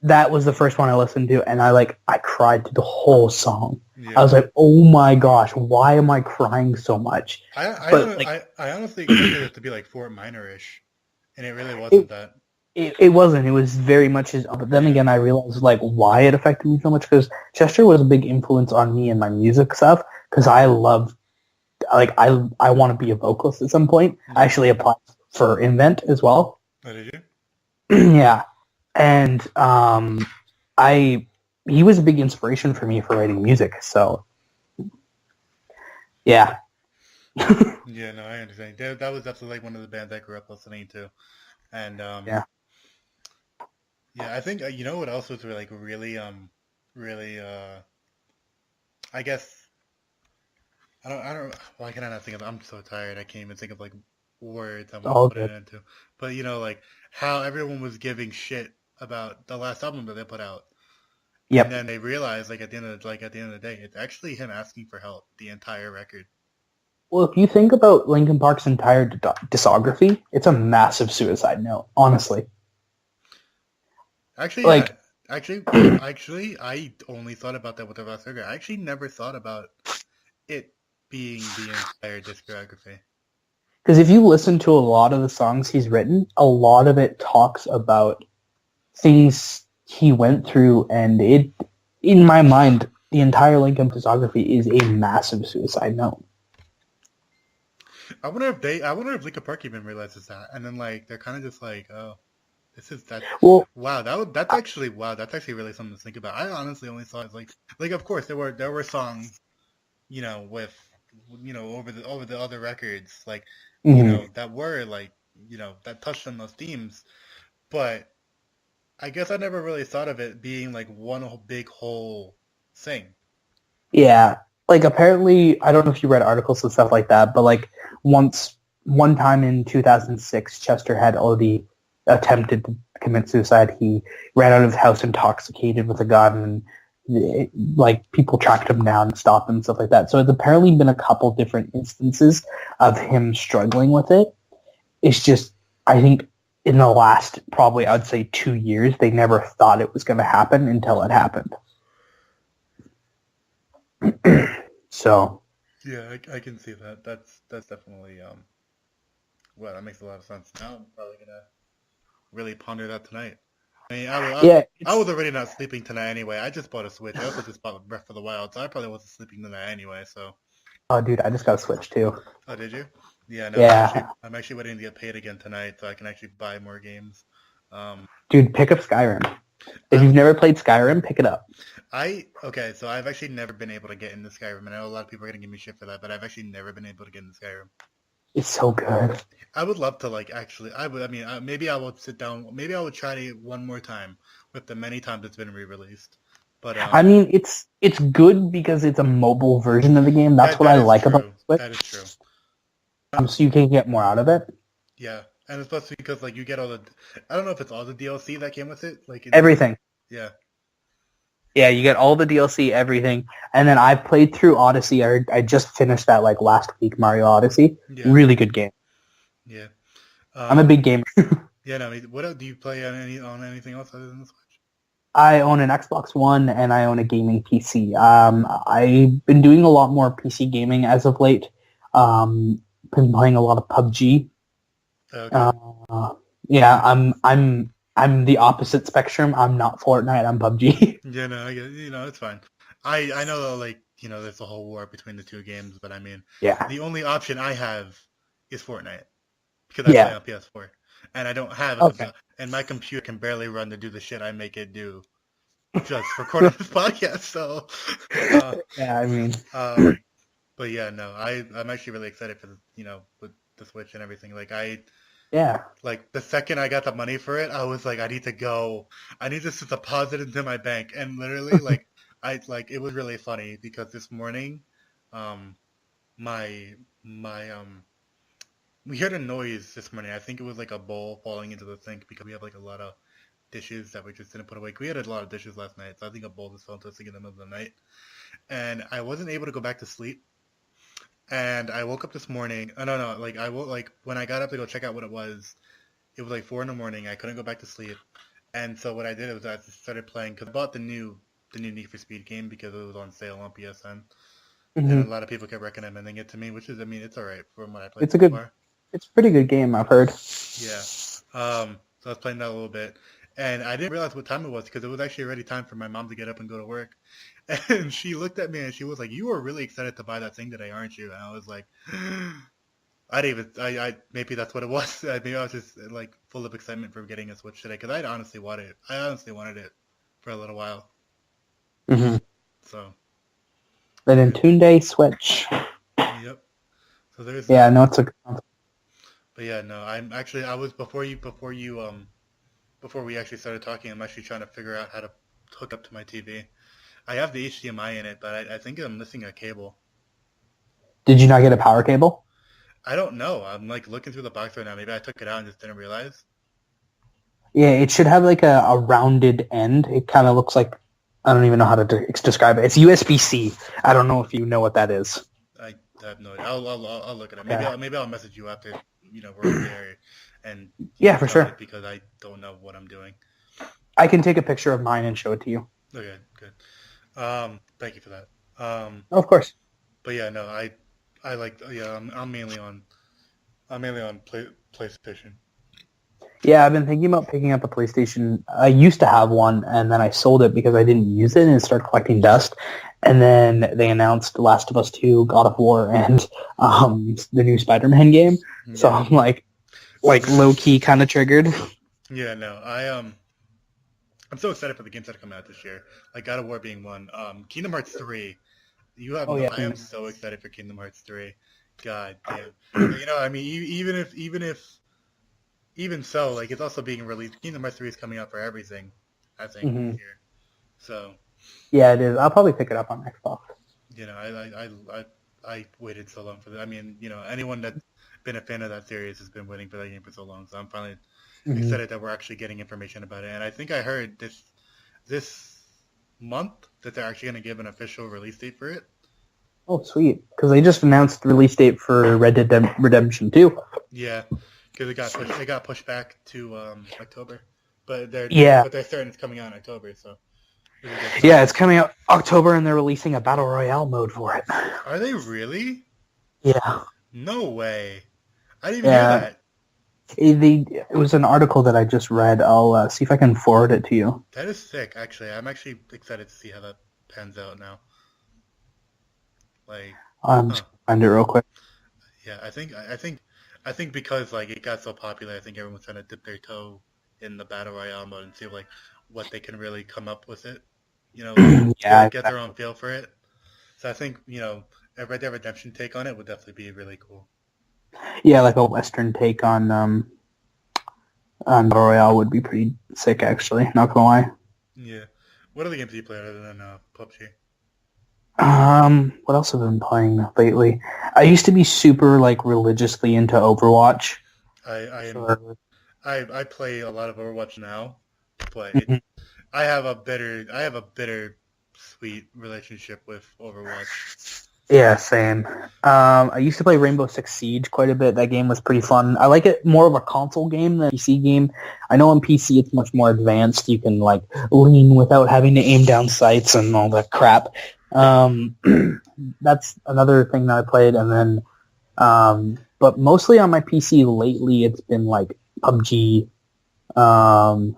That was the first one I listened to, and I cried to the whole song. I yeah. was like, "Oh my gosh, why am I crying so much?" But like, I honestly expected it to be like Fort Minor-ish, and it really wasn't it that. it wasn't. It was very much his. But then Yeah, again, I realized like why it affected me so much because Chester was a big influence on me and my music stuff because I love I want to be a vocalist at some point. I yeah. actually applied for Invent as well. Oh, did you? Yeah, and I he was a big inspiration for me for writing music. So yeah. Yeah, no, I understand. That was definitely like one of the bands I grew up listening to, and Yeah. yeah, I think you know what else was really, like really I guess I don't why can I not think of I'm so tired I can't even think of like words I want to All put it good. into, but like how everyone was giving shit about the last album that they put out, and Yep. then they realized like at the end of the day it's actually him asking for help the entire record. Well, if you think about Linkin Park's entire discography, it's a massive suicide note. Honestly, Actually, yeah. like Actually, I only thought about that with the last record. I actually never thought about it being the entire discography. because if you listen to a lot of the songs he's written, a lot of it talks about things he went through, and it, in my mind, the entire Linkin discography is a massive suicide note. I wonder if Linkin Park even realizes that, and then like they're kind of just like, oh, this is that. Well, Wow, that's actually really something to think about. I honestly only saw it as like of course there were songs with over the other records, like, Hmm. that were like, that touched on those themes. But I guess I never really thought of it being like big whole thing. Yeah, like apparently, I don't know if you read articles and stuff like that, but like one time in 2006, Chester had already attempted to commit suicide. He ran out of his house intoxicated with a gun, and like people tracked him down and stopped him and stuff like that. So it's apparently been a couple different instances of him struggling with it. It's just, I think in the last probably I'd say 2 years, they never thought it was going to happen until it happened. So Yeah, I can see that. That's definitely well, that makes a lot of sense. Now I'm probably gonna really ponder that tonight. I mean, yeah, I was already not sleeping tonight anyway. I just bought a Switch. I also just bought Breath of the Wild, so I probably wasn't sleeping tonight anyway. So, oh dude, I just got a Switch too. oh, did you? Yeah, no, Yeah, I'm actually waiting to get paid again tonight, so I can actually buy more games. Um, dude, pick up Skyrim. If I'm you've never played Skyrim, pick it up. okay, so I've actually never been able to get into Skyrim, and I know a lot of people are gonna give me shit for that, but I've actually never been able to get into Skyrim. It's so good. I would love to like actually. I would. I mean, maybe I would sit down. Maybe I would try it one more time with the many times it's been re-released. But I mean, it's good because it's a mobile version of the game. That's what that I is like about true. Switch. That is true. So you can get more out of it. Yeah, and especially because like you get all the. I don't know if it's all the DLC that came with it. Like Everything. yeah. Yeah, you get all the DLC, everything. And then I played through Odyssey. I just finished that like last week, Mario Odyssey. Yeah. Really good game. Yeah. I'm a big gamer. Yeah. No. I mean, what else, do you play on anything else other than the Switch? I own an Xbox One and I own a gaming PC. I've been doing a lot more PC gaming as of late. Been playing a lot of PUBG. Okay. Yeah, I'm the opposite spectrum. I'm not Fortnite. I'm PUBG. Yeah. No. I get. It's fine. I know that, like, there's a whole war between the two games, but I mean, Yeah. the only option I have is Fortnite because I play on PS4, and I don't have and my computer can barely run to do the shit I make it do just recording this podcast. So, Yeah, I mean, but yeah, no, I'm actually really excited for with the Switch and everything. Like like the second I got the money for it, I was like, I need to deposit into my bank, and literally it was really funny because this morning, um, my we heard a noise this morning. I think it was like a bowl falling into the sink because we have like a lot of dishes that we just didn't put away. We had a lot of dishes last night, so I think a bowl just fell into the sink in the middle of the night, and I wasn't able to go back to sleep. And I woke up this morning. Oh, no, like when I got up to go check out what it was like 4 in the morning. I couldn't go back to sleep, and so what I did was I just started playing because I bought the new Need for Speed game because it was on sale on PSN, and a lot of people kept recommending it to me, which is, I mean, it's all right from what I played so far. It's a pretty good game, I've heard. Yeah. So I was playing that a little bit, and I didn't realize what time it was because it was actually already time for my mom to get up and go to work. And she looked at me and she was like, "You were really excited to buy that thing today, aren't you?" And I was like, I maybe that's what it was. Maybe I was just like full of excitement for getting a Switch today because I honestly wanted it for a little while. Mm-hmm. So. The Nintendo Switch. Yep. So there's. Yeah, no, it's a. But yeah, no, I was before we actually started talking. I'm actually trying to figure out how to hook up to my TV. I have the HDMI in it, but I think I'm missing a cable. Did you not get a power cable? I don't know. I'm like looking through the box right now. Maybe I took it out and just didn't realize. Yeah, it should have like a rounded end. It kind of looks like, I don't even know how to describe it. It's USB-C. I don't know if you know what that is. I have no idea. I'll look at it. Maybe I'll message you after we're over there, and yeah, for sure. Because I don't know what I'm doing. I can take a picture of mine and show it to you. Okay, good. Thank you for that. Of course. But yeah, no, I like, yeah, I'm mainly on PlayStation. Yeah, I've been thinking about picking up a PlayStation. I used to have one, and then I sold it because I didn't use it and it started collecting dust. And then they announced Last of Us 2, God of War, and the new Spider-Man game. Yeah. So I'm like low-key kind of triggered. Yeah, no, I'm so excited for the games that come out this year. Like God of War being one. Kingdom Hearts 3. You have Oh no. yeah, I am so excited for Kingdom Hearts 3. God damn. I mean, even so, like it's also being released. Kingdom Hearts 3 is coming out for everything, I think this hmm year. So yeah, it is. I'll probably pick it up on Xbox. I waited so long for that. I mean, anyone that's been a fan of that series has been waiting for that game for so long. So I'm finally hmm excited that we're actually getting information about it. And I think I heard this month that they're actually going to give an official release date for it. Oh, sweet. Because they just announced the release date for Red Dead Redemption 2. Yeah, because it got pushed back to October, but Yeah. they're certain it's coming out in October. So it's a good Yeah, sign. it's coming out October, and they're releasing a Battle Royale mode for it. Are they really? Yeah. No way. I didn't even hear Yeah. that. It was an article that I just read. I'll see if I can forward it to you. That is sick, actually. I'm actually excited to see how that pans out now. Like, I'm huh. just gonna find it real quick. Yeah, I think because like it got so popular, I think everyone's trying to dip their toe in the battle royale mode and see like what they can really come up with it. Yeah, Get their own feel for it. So I think a Red Dead Redemption take on it would definitely be really cool. yeah, like a Western take on Battle Royale would be pretty sick, actually. Not gonna lie. Yeah. What other games do you play other than PUBG? What else have I been playing lately? I used to be super like religiously into Overwatch. I am So, I play a lot of Overwatch now, but Mhm. I have a bitter sweet relationship with Overwatch. Yeah, same. I used to play Rainbow Six Siege quite a bit. That game was pretty fun. I like it more of a console game than a PC game. I know on PC it's much more advanced. You can like lean without having to aim down sights and all that crap. Um, that's another thing that I played, and then but mostly on my PC lately, it's been like PUBG. Um,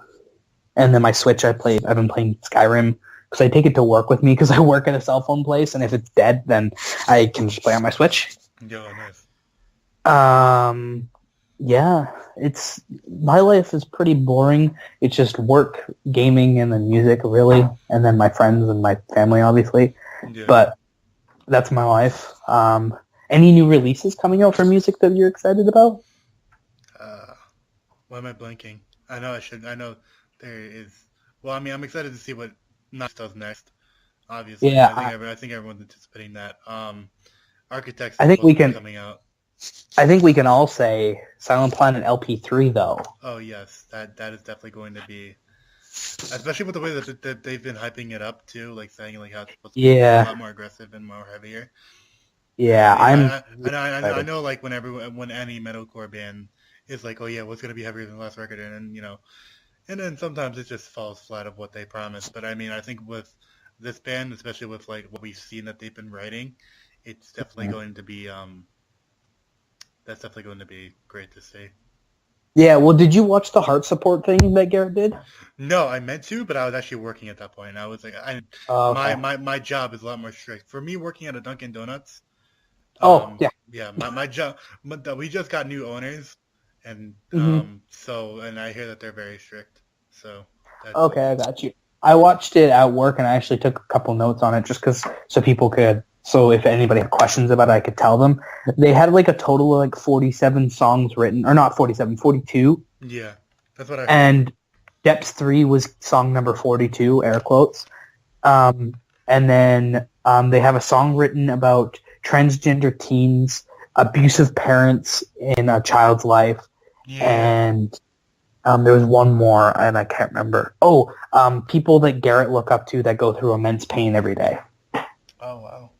and then my Switch, I've been playing Skyrim because I take it to work with me because I work at a cell phone place, and if it's dead, then I can just play on my Switch. Yo, nice. Um, yeah, it's my life is pretty boring. It's just work, gaming, and then music, really, and then my friends and my family, obviously. Yeah. But that's my life. Any new releases coming out for music that you're excited about? Why am I blanking? I know I should. I know there is. Well, I mean, I'm excited to see what Nuts does next. Obviously, Yeah, I think everyone's anticipating that. Architects I is think we supposed to be can. coming out. I think we can all say Silent Planet LP3 though. Oh yes, that is definitely going to be, especially with the way that they've been hyping it up too, like saying like how it's supposed to be a Yeah, lot more aggressive and more heavier. yeah, I'm I excited. know like when any metalcore band is like, oh yeah, what's gonna be heavier than the last record, and then and then sometimes it just falls flat of what they promised. But I mean, I think with this band, especially with like what we've seen that they've been writing, it's definitely going to be that's definitely going to be great to see. Yeah, well, did you watch the heart support thing that Garrett did? No, I meant to, but I was actually working at that point. I was like, Oh, okay. my job is a lot more strict. For me, working at a Dunkin' Donuts, Oh, yeah. yeah, my job, we just got new owners, and hmm and I hear that they're very strict. So that's Okay, I got you. I watched it at work, and I actually took a couple notes on it just because so people could. So if anybody had questions about it, I could tell them. They had like a total of like 47 songs written, or not 47, 42, yeah, that's what I heard. and Depths 3 was song number 42, air quotes. Um, and then they have a song written about transgender teens, abusive parents in a child's life, Yeah. and there was one more, and I can't remember. Oh, people that Garrett look up to that go through immense pain every day. Oh wow.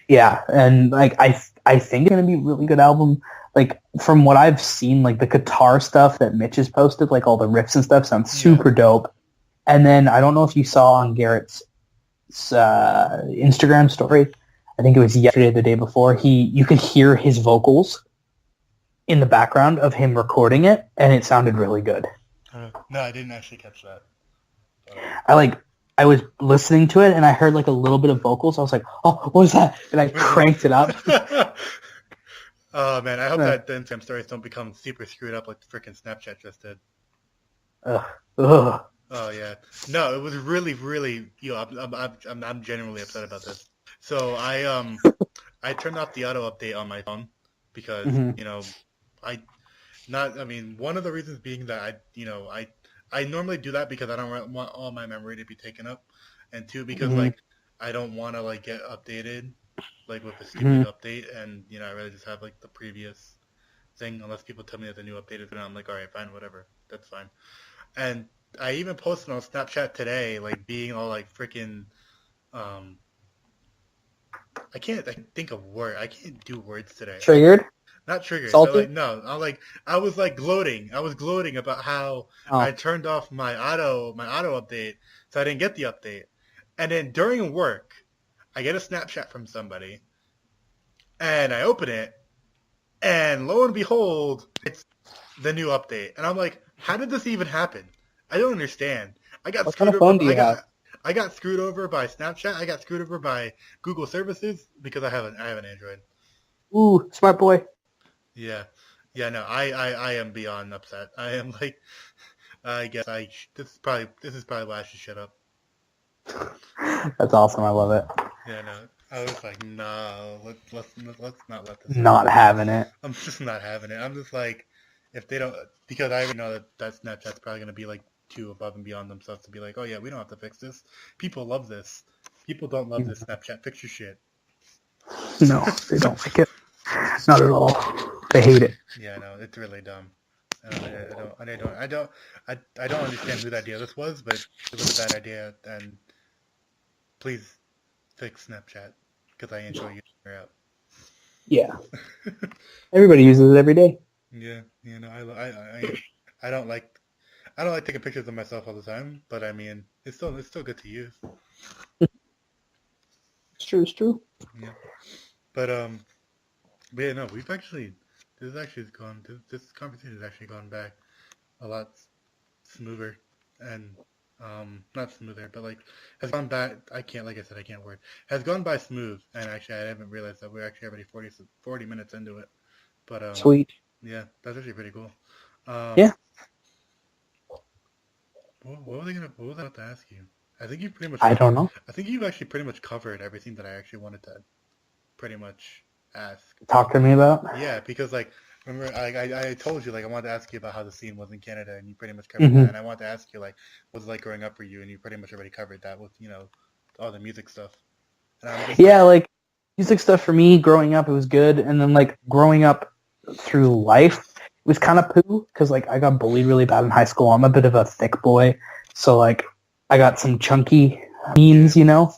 Yeah, and like I think it's gonna be a really good album. Like from what I've seen, like the guitar stuff that Mitch has posted, like all the riffs and stuff, sounds Yeah. super dope. And then I don't know if you saw on Garrett's Instagram story. I think it was yesterday, or the day before. You could hear his vocals in the background of him recording it, and it sounded really good. No, I didn't actually catch that. I was listening to it, and I heard like a little bit of vocals. I was like, "Oh, what was that?" And I cranked it up. Oh man, I hope Uh, that the Instagram stories don't become super screwed up like the freaking Snapchat just did. ugh, ugh. Oh yeah, no, it was really, really. I'm genuinely upset about this. So I turned off the auto update on my phone because Hmm. I I mean, one of the reasons being that I normally do that because I don't want all my memory to be taken up, and two, because Hmm. like I don't want to like get updated like with a stupid Hmm. update, and I really just have like the previous thing unless people tell me that the new update is, and I'm like, all right, fine, whatever, that's fine. And I even posted on Snapchat today, like being all like freaking um I can't think of word. I can't do words today. Triggered? Not triggered. So Salty? like no, I was like gloating. I was gloating about how I Oh. turned off my auto update, so I didn't get the update. And then during work, I get a Snapchat from somebody, and I open it, and lo and behold, it's the new update. And I'm like, how did this even happen? I don't understand. I got What kind screwed of over. phone do you have? I got screwed over by Snapchat. I got screwed over by Google services because I have an Android. Ooh, smart boy. Yeah. Yeah, no, I am beyond upset. I am like, I guess this is probably why I should shut up. That's awesome. I love it. Yeah, no, I was like, no, let's not let this Not happen. having it. I'm just not having it. I'm just like, if they don't, because I already know that Snapchat's probably gonna be like too above and beyond themselves to be like, oh yeah, we don't have to fix this. People love this. People don't love this Snapchat picture shit. No, they don't like it. Not at all. They hate it. Yeah, no, it's really dumb. I don't understand whose idea this was, but it was a bad idea. And please fix Snapchat because I enjoy using your app. Yeah. Everybody uses it every day. Yeah, I don't like taking pictures of myself all the time, but I mean it's still good to use. It's true. It's true. Yeah, but but yeah, no, we've actually this conversation has actually gone back a lot smoother and not smoother, but like has gone back. I can't, like I said, I can't word. Has gone by smooth, and actually I haven't realized that we're actually already 40 minutes into it. But Sweet. yeah, that's actually pretty cool. Um, Yeah. what was I about to ask you? I think you pretty much I don't know. I think you've actually pretty much covered everything that I actually wanted to pretty much ask. Talk to me about. Yeah, because like remember I told you like I wanted to ask you about how the scene was in Canada, and you pretty much covered Hmm. that. And I wanted to ask you like what was it like growing up for you, and you pretty much already covered that with all the music stuff. And I'm just Yeah, like music stuff for me growing up, it was good, and then like growing up through life, it was kind of poo because like I got bullied really bad in high school. I'm a bit of a thick boy, so like I got some chunky genes, you know.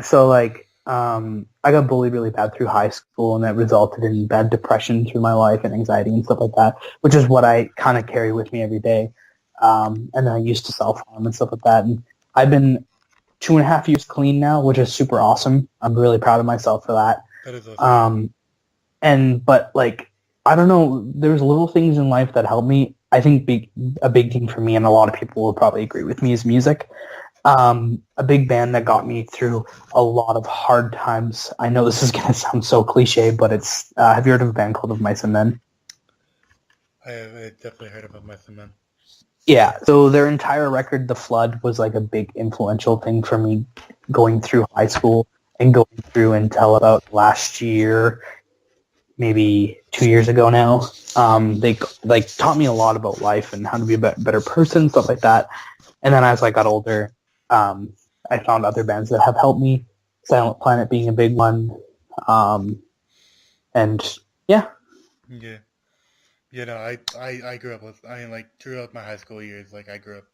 So like I got bullied really bad through high school, and that resulted in bad depression through my life and anxiety and stuff like that, which is what I kind of carry with me every day. And then I used to self harm and stuff like that, and I've been 2.5 years clean now, which is super awesome. I'm really proud of myself for that. that is awesome. But like I don't know, there's little things in life that help me. I think a big thing for me, and a lot of people will probably agree with me, is music. A big band that got me through a lot of hard times. I know this is going to sound so cliche, but it's have you heard of a band called Of Mice and Men? I definitely heard about Mice and Men. Yeah, so their entire record, The Flood, was like a big influential thing for me going through high school and going through until about last year, maybe 2 years ago now. They like taught me a lot about life and how to be a better person, stuff like that. And then as I got older, I found other bands that have helped me. Silent Planet being a big one, and yeah, Yeah. I grew up with I mean like throughout my high school years, like I grew up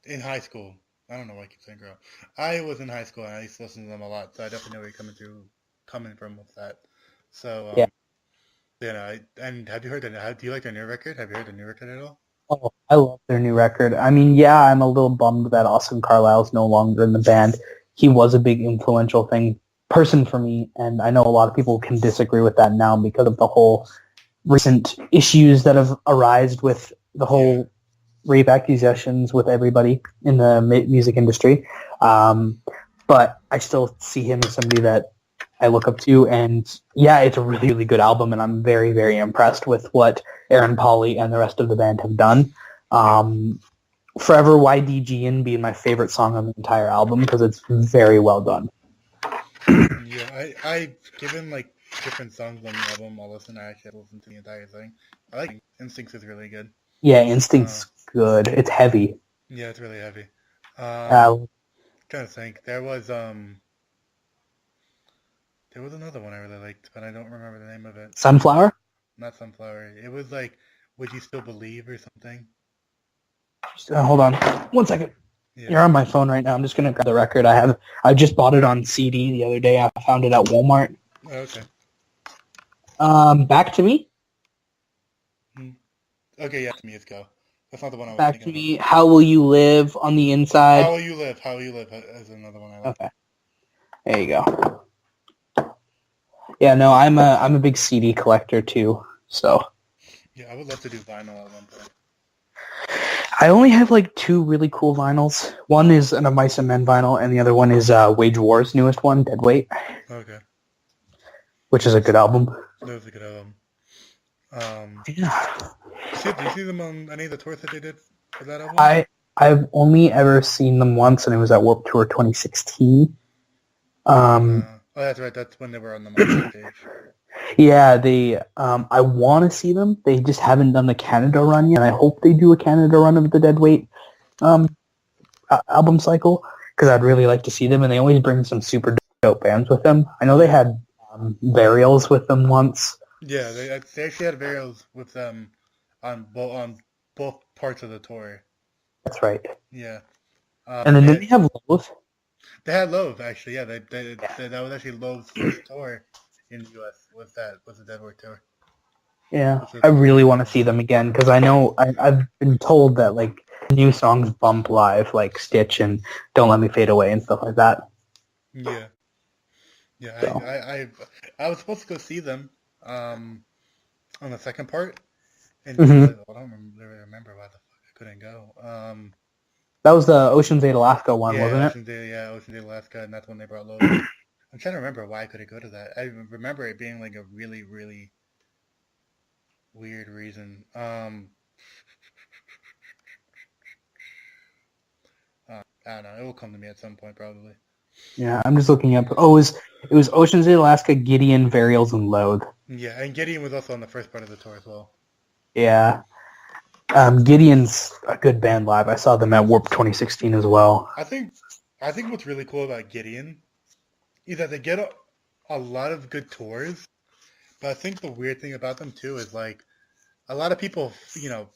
in high school. I don't know why I keep saying grow up. I was in high school and I used to listen to them a lot, so I definitely know where you're coming from with that. So yeah. and have you heard do you like their new record? Have you heard the new record at all? Oh, I love their new record. I mean, yeah, I'm a little bummed that Austin Carlisle's no longer in the band. He was a big influential person for me, and I know a lot of people can disagree with that now because of the whole recent issues that have arisen with the whole rape accusations with everybody in the music industry. But I still see him as somebody that I look up to, and yeah, it's a really, really good album, and I'm very, very impressed with what Aaron Pauley and the rest of the band have done. Forever YDGN being my favorite song on the entire album because it's very well done. Yeah, I've given like different songs on the album. I actually listen to the entire thing. I like Instincts is really good. Yeah, Uh, Instinct's good. It's heavy. yeah, it's really heavy. Uh, Trying to think. There was another one I really liked, but I don't remember the name of it. Sunflower? Not Sunflower. It was like Would You Still Believe or something. Hold on. 1 second. Yeah. You're on my phone right now. I'm just gonna grab the record. I just bought it on CD the other day. I found it at Walmart. Oh, okay. Back to Me. Okay, yeah, to me it's Go. That's not the one I was Back thinking to of. Me. How Will You Live on the Inside? How Will You Live? How Will You Live is another one I like. Okay. There you go. Yeah, no, I'm a big CD collector too. So Yeah, I would love to do vinyl at one point. I only have like 2 really cool vinyls. One is an Of Mice and Men vinyl, and the other one is Wage War's newest one, Dead Weight, Okay. which is a good album. That was a good album. Yeah. Did you see them on any of the tours that they did for that album? I've only ever seen them once, and it was at Warped Tour 2016. Oh, that's right. That's when they were on the Monster stage. Yeah, I want to see them. They just haven't done the Canada run yet, and I hope they do a Canada run of the Deadweight album cycle, because I'd really like to see them, and they always bring some super dope bands with them. I know they had Burials with them once. Yeah, they actually had Varials with them on both parts of the tour. That's right. Yeah. And then did they have Loath? They had Loathe, actually. Yeah, that was actually Loathe's first tour in the U.S. was the Deadwood tour. Yeah, I really want to see them again, because I know I've been told that like new songs bump live, like Stitch and Don't Let Me Fade Away and stuff like that. Yeah. Yeah, So. I was supposed to go see them on the second part, and Mm-hmm. I don't really remember why the fuck I couldn't go. That was the Ocean's 8 Alaska one, Yeah, wasn't Ocean Day, Alaska, and that's when they brought Low. I'm trying to remember why I couldn't go to that. I remember it being like a really, really weird reason. I don't know. It will come to me at some point, probably. Yeah, I'm just looking up. Oh, it was Ocean's 8 Alaska, Gideon, Varials, and Loathe. Yeah, and Gideon was also on the first part of the tour as well. Yeah. Gideon's a good band live. I saw them at Warp 2016 as well. I think what's really cool about Gideon is that they get a lot of good tours, but I think the weird thing about them too is like a lot of people,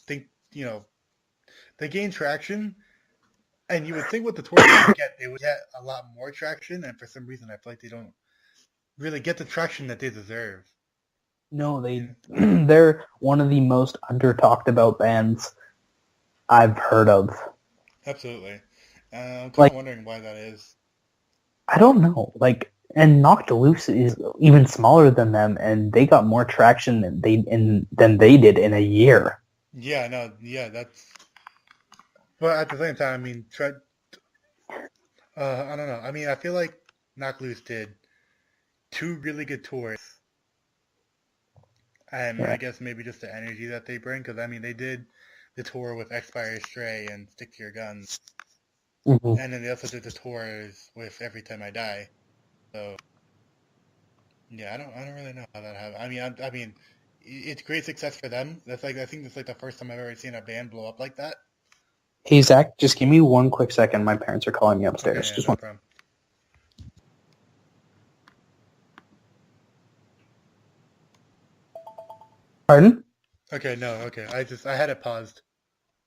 think, they gain traction, and you would think with the tours they would get a lot more traction, and for some reason I feel like they don't really get the traction that they deserve. No, they're one of the most under-talked about bands I've heard of. Absolutely. I'm kind Like, of wondering why that is. I don't know. Like, and Knocked Loose is even smaller than them, and they got more traction than they did in a year. Yeah, no, yeah, that's. But at the same time, I mean, I don't know. I mean, I feel like Knock Loose did 2 really good tours, and Yeah. I guess maybe just the energy that they bring, because I mean, they did the tour with Expire Stray and Stick to Your Guns, Mm-hmm. and then they also did the tours with Every Time I Die. So, yeah, I don't really know how that happened. I mean, it's great success for them. I think that's like the first time I've ever seen a band blow up like that. Hey, Zach, just give me 1 quick second. My parents are calling me upstairs. Okay, yeah, Just no one. problem. Pardon? Okay, no, okay. I had it paused.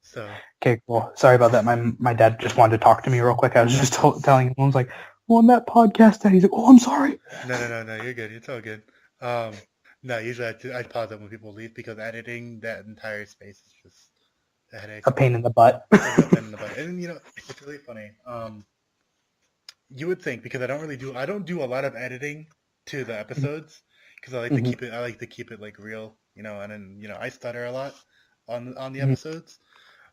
So. Okay, cool. Sorry about that. My dad just wanted to talk to me real quick. I was just telling him, I was like, on that podcast, Dad. He's like, oh, I'm sorry. No, you're good. It's all good. No, usually I pause it when people leave because editing that entire space is just a headache. A pain in the butt. It's a pain in the butt. And it's really funny. You would think, because I don't do a lot of editing to the episodes because I like to keep it like real, and then I stutter a lot on the episodes.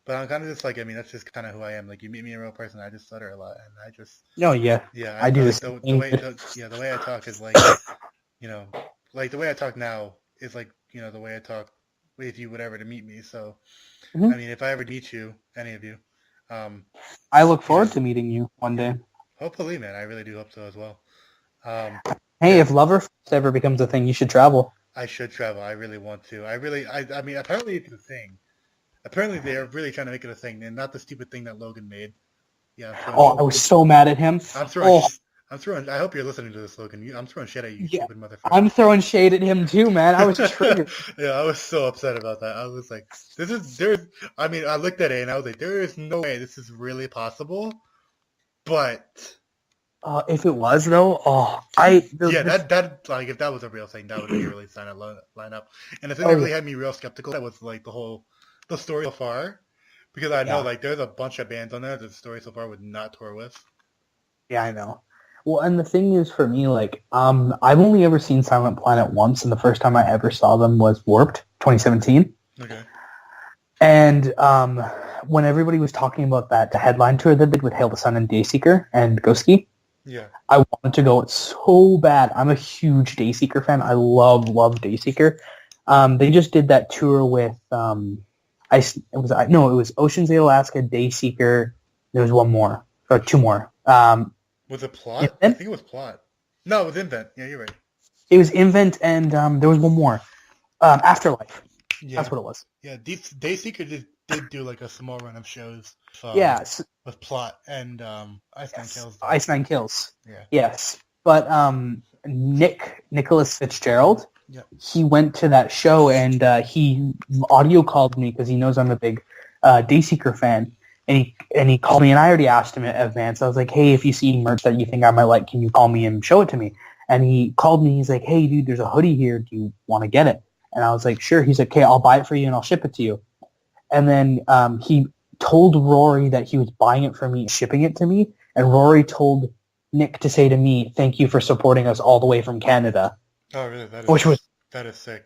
But I'm kind of just like, I mean, that's just kind of who I am. Like, you meet me in a real person, I just stutter a lot, and I just. No, yeah. Yeah, I do like this. the way I talk is like, like the way I talk now is like, the way I talk with you, whatever, to meet me. So, I mean, if I ever meet you, any of you, I look forward to meeting you one day. hopefully, man, I really do hope so as well. Hey, Yeah, if Lover ever becomes a thing, you should travel. I should travel. I really want to. I mean, apparently it's a thing. Apparently they're really trying to make it a thing, and not the stupid thing that Logan made. Yeah, I'm throwing Oh, I was so mad at him. I'm throwing. Oh, I'm throwing. I hope you're listening to this, Logan. I'm throwing shit at you, yeah. stupid I'm motherfucker. throwing shade at him too, man. I was triggered. Yeah, I was so upset about that. I was like, this is there's. I mean, I looked at it and I was like, there is no way this is really possible. But If it was though, yeah, that like if that was a real thing, that would be a really sign up line up. And the thing that oh really yeah, had me real skeptical that was like the story so far, because I know yeah, like there's a bunch of bands on there that the story so far would not tour with. yeah, I know. Well, and the thing is for me, like, I've only ever seen Silent Planet once, and the first time I ever saw them was Warped, 2017. Okay. And when everybody was talking about that, the headline tour they did with Hail the Sun and Dayseeker and Ghosty, Yeah. I wanted to go so bad. I'm a huge Dayseeker fan. I love Dayseeker. They just did that tour with it was Ocean's 8 Alaska, Dayseeker. There was one more or two more. Was it Plot? I Invent? think it was Plot. No, it was Invent. Yeah, you're right. It was Invent, and there was one more. Afterlife. Yeah. That's what it was. Yeah, Dayseeker did do like a small run of shows. Yeah. With Plot and Ice Nine Kills. Ice Nine Kills. Yeah. Yes. But Nicholas Fitzgerald, Yeah. he went to that show and he audio called me because he knows I'm a big Dayseeker fan. And he called me, and I already asked him in advance. I was like, hey, if you see merch that you think I might like, can you call me and show it to me? And he called me. He's like, hey, dude, there's a hoodie here. Do you want to get it? And I was like, sure. He's like, okay, I'll buy it for you and I'll ship it to you. And then he told Rory that he was buying it for me, shipping it to me. And Rory told Nick to say to me, thank you for supporting us all the way from Canada. Oh, really? That is sick.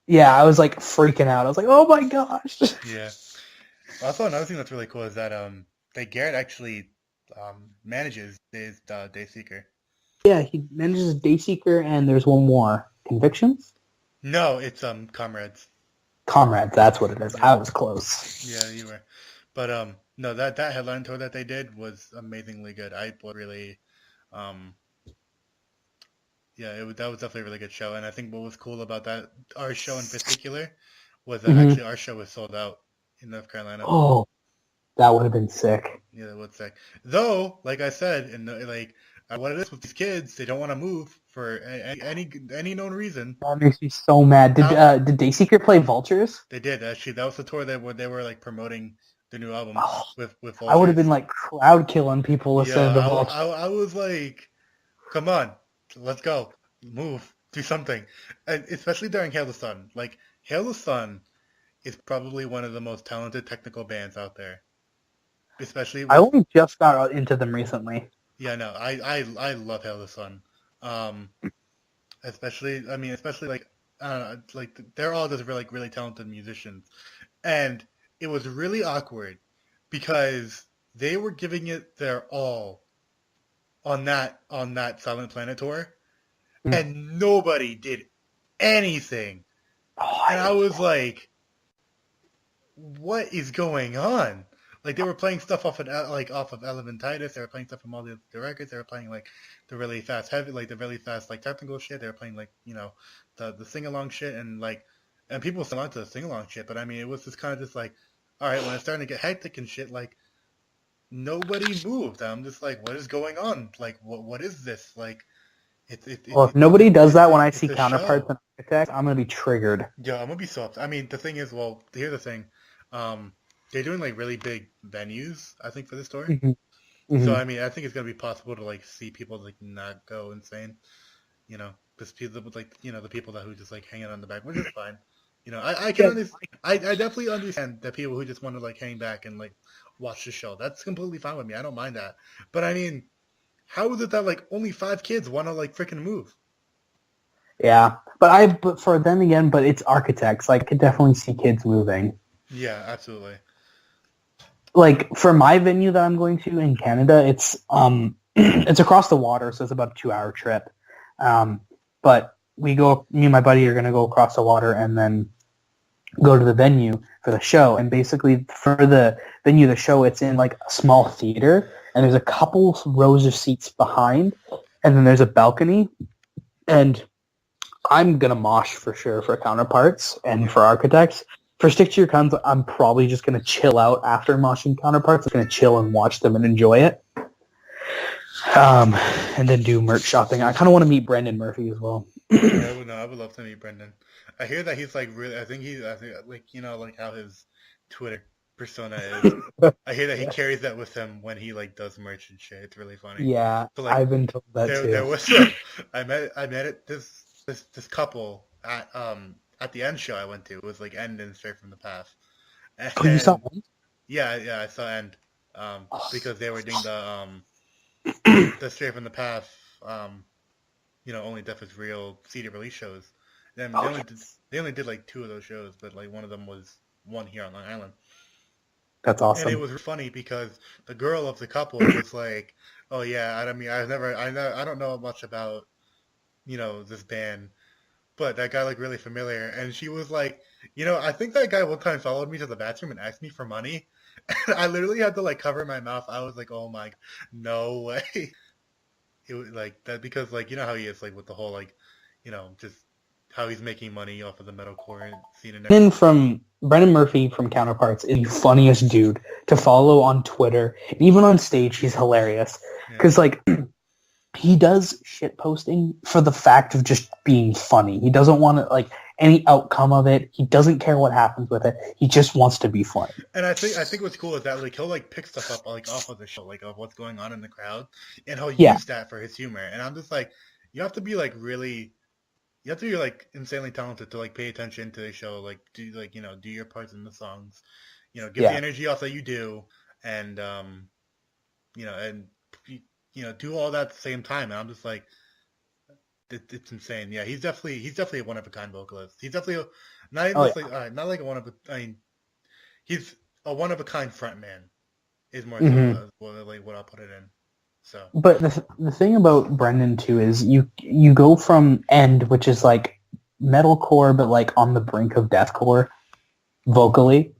Yeah, I was like freaking out. I was like, oh my gosh. Yeah. Also, another thing that's really cool is that that Garrett actually manages his Dayseeker. Yeah, he manages Dayseeker, and there's one more. Convictions? No, it's Comrades. Comrades, that's what it is. I was close. Yeah, you were. But no, that headline tour that they did was amazingly good. I really that was definitely a really good show. And I think what was cool about our show in particular was that actually our show was sold out in North Carolina. Oh, that would have been sick. Yeah, that was sick. Though, like I said, and what it is with these kids, they don't want to move for any known reason. That makes me so mad. Did Dayseeker play Vultures? They did actually. That was the tour where they were like promoting the new album with Vultures. I would have been like crowd killing people instead of Vultures. I was like, come on, let's go, move, do something, and especially during Hail the Sun. Like Hail the Sun is probably one of the most talented technical bands out there. Especially I only just got into them recently. Yeah, no, I love Hail the Sun. Especially like I don't know, like they're all just really talented musicians, and it was really awkward because they were giving it their all on that Silent Planet tour, and nobody did anything. And I was like, what is going on? Like they were playing stuff off of Elephantitis. They were playing stuff from all the records. They were playing like the really fast technical shit. They were playing like the sing along shit and people still onto the sing along shit. But I mean, it was just kind of just like, all right, when it's starting to get hectic and shit, like nobody moved. I'm just like, what is going on? Like what is this? Like if nobody does that when I see Counterparts and Architect, I'm gonna be triggered. Yeah, I'm gonna be so upset. I mean, the thing is, well, here's the thing. They're doing like really big venues, I think, for this tour. So I mean, I think it's gonna be possible to like see people like not go insane, because people with the people that who just like hanging on the back, which is fine. I can understand. I definitely understand that people who just want to like hang back and like watch the show. That's completely fine with me. I don't mind that. But I mean, how is it that like only 5 kids want to like freaking move? Yeah, but for them again, but it's Architects. Like, I could definitely see kids moving. Yeah, absolutely. Like for my venue that I'm going to in Canada, it's it's across the water, so it's about a 2-hour trip. But me and my buddy are gonna go across the water and then go to the venue for the show. And basically for the venue, the show, it's in like a small theater, and there's a couple rows of seats behind, and then there's a balcony, and I'm gonna mosh for sure for Counterparts and for Architects. For Stick to Your Guns, I'm probably just gonna chill out after moshing Counterparts. I'm gonna chill and watch them and enjoy it. And then do merch shopping. I kind of want to meet Brendan Murphy as well. I would love to meet Brendan. I hear that he's like really. I think like like how his Twitter persona is. I hear that he carries that with him when he like does merch and shit. It's really funny. Yeah, But like I've been told that too. there was I met it this couple at the End show I went to. It was like End and Straight from the Past. And, oh, you saw End? Yeah, I saw End. Because they were doing the Straight from the Past, Only Death is Real CD release shows. And they only did like 2 of those shows, but like one of them was one here on Long Island. That's awesome. And it was funny because the girl of the couple was like, "Oh yeah, I mean, I don't know much about, this band, but that guy looked really familiar." And she was like, I think that guy one time followed me to the bathroom and asked me for money. And I literally had to like cover my mouth. I was like, "Oh my, no way." It was like that because like how he is like with the whole like, just how he's making money off of the metalcore scene and everything. And from Brendan Murphy from Counterparts is the funniest dude to follow on Twitter. And even on stage, he's hilarious. Because, like, he does shit posting for the fact of just being funny. He doesn't want to, like, any outcome of it. He doesn't care what happens with it. He just wants to be funny. And I think what's cool is that, like, he'll, like, pick stuff up, like, off of the show, like, of what's going on in the crowd. And he'll use that for his humor. And I'm just like, you have to be, like, insanely talented to like pay attention to the show, like do your parts in the songs, give the energy off that you do, and do all that at the same time. And I'm just like, it's insane. Yeah, he's definitely a one of a kind vocalist. He's definitely not even not like a one of a. I mean, he's a one of a kind frontman. Is more so what I'll put it in. So, but the thing about Brendan too is you go from End, which is like metalcore, but like on the brink of deathcore, vocally,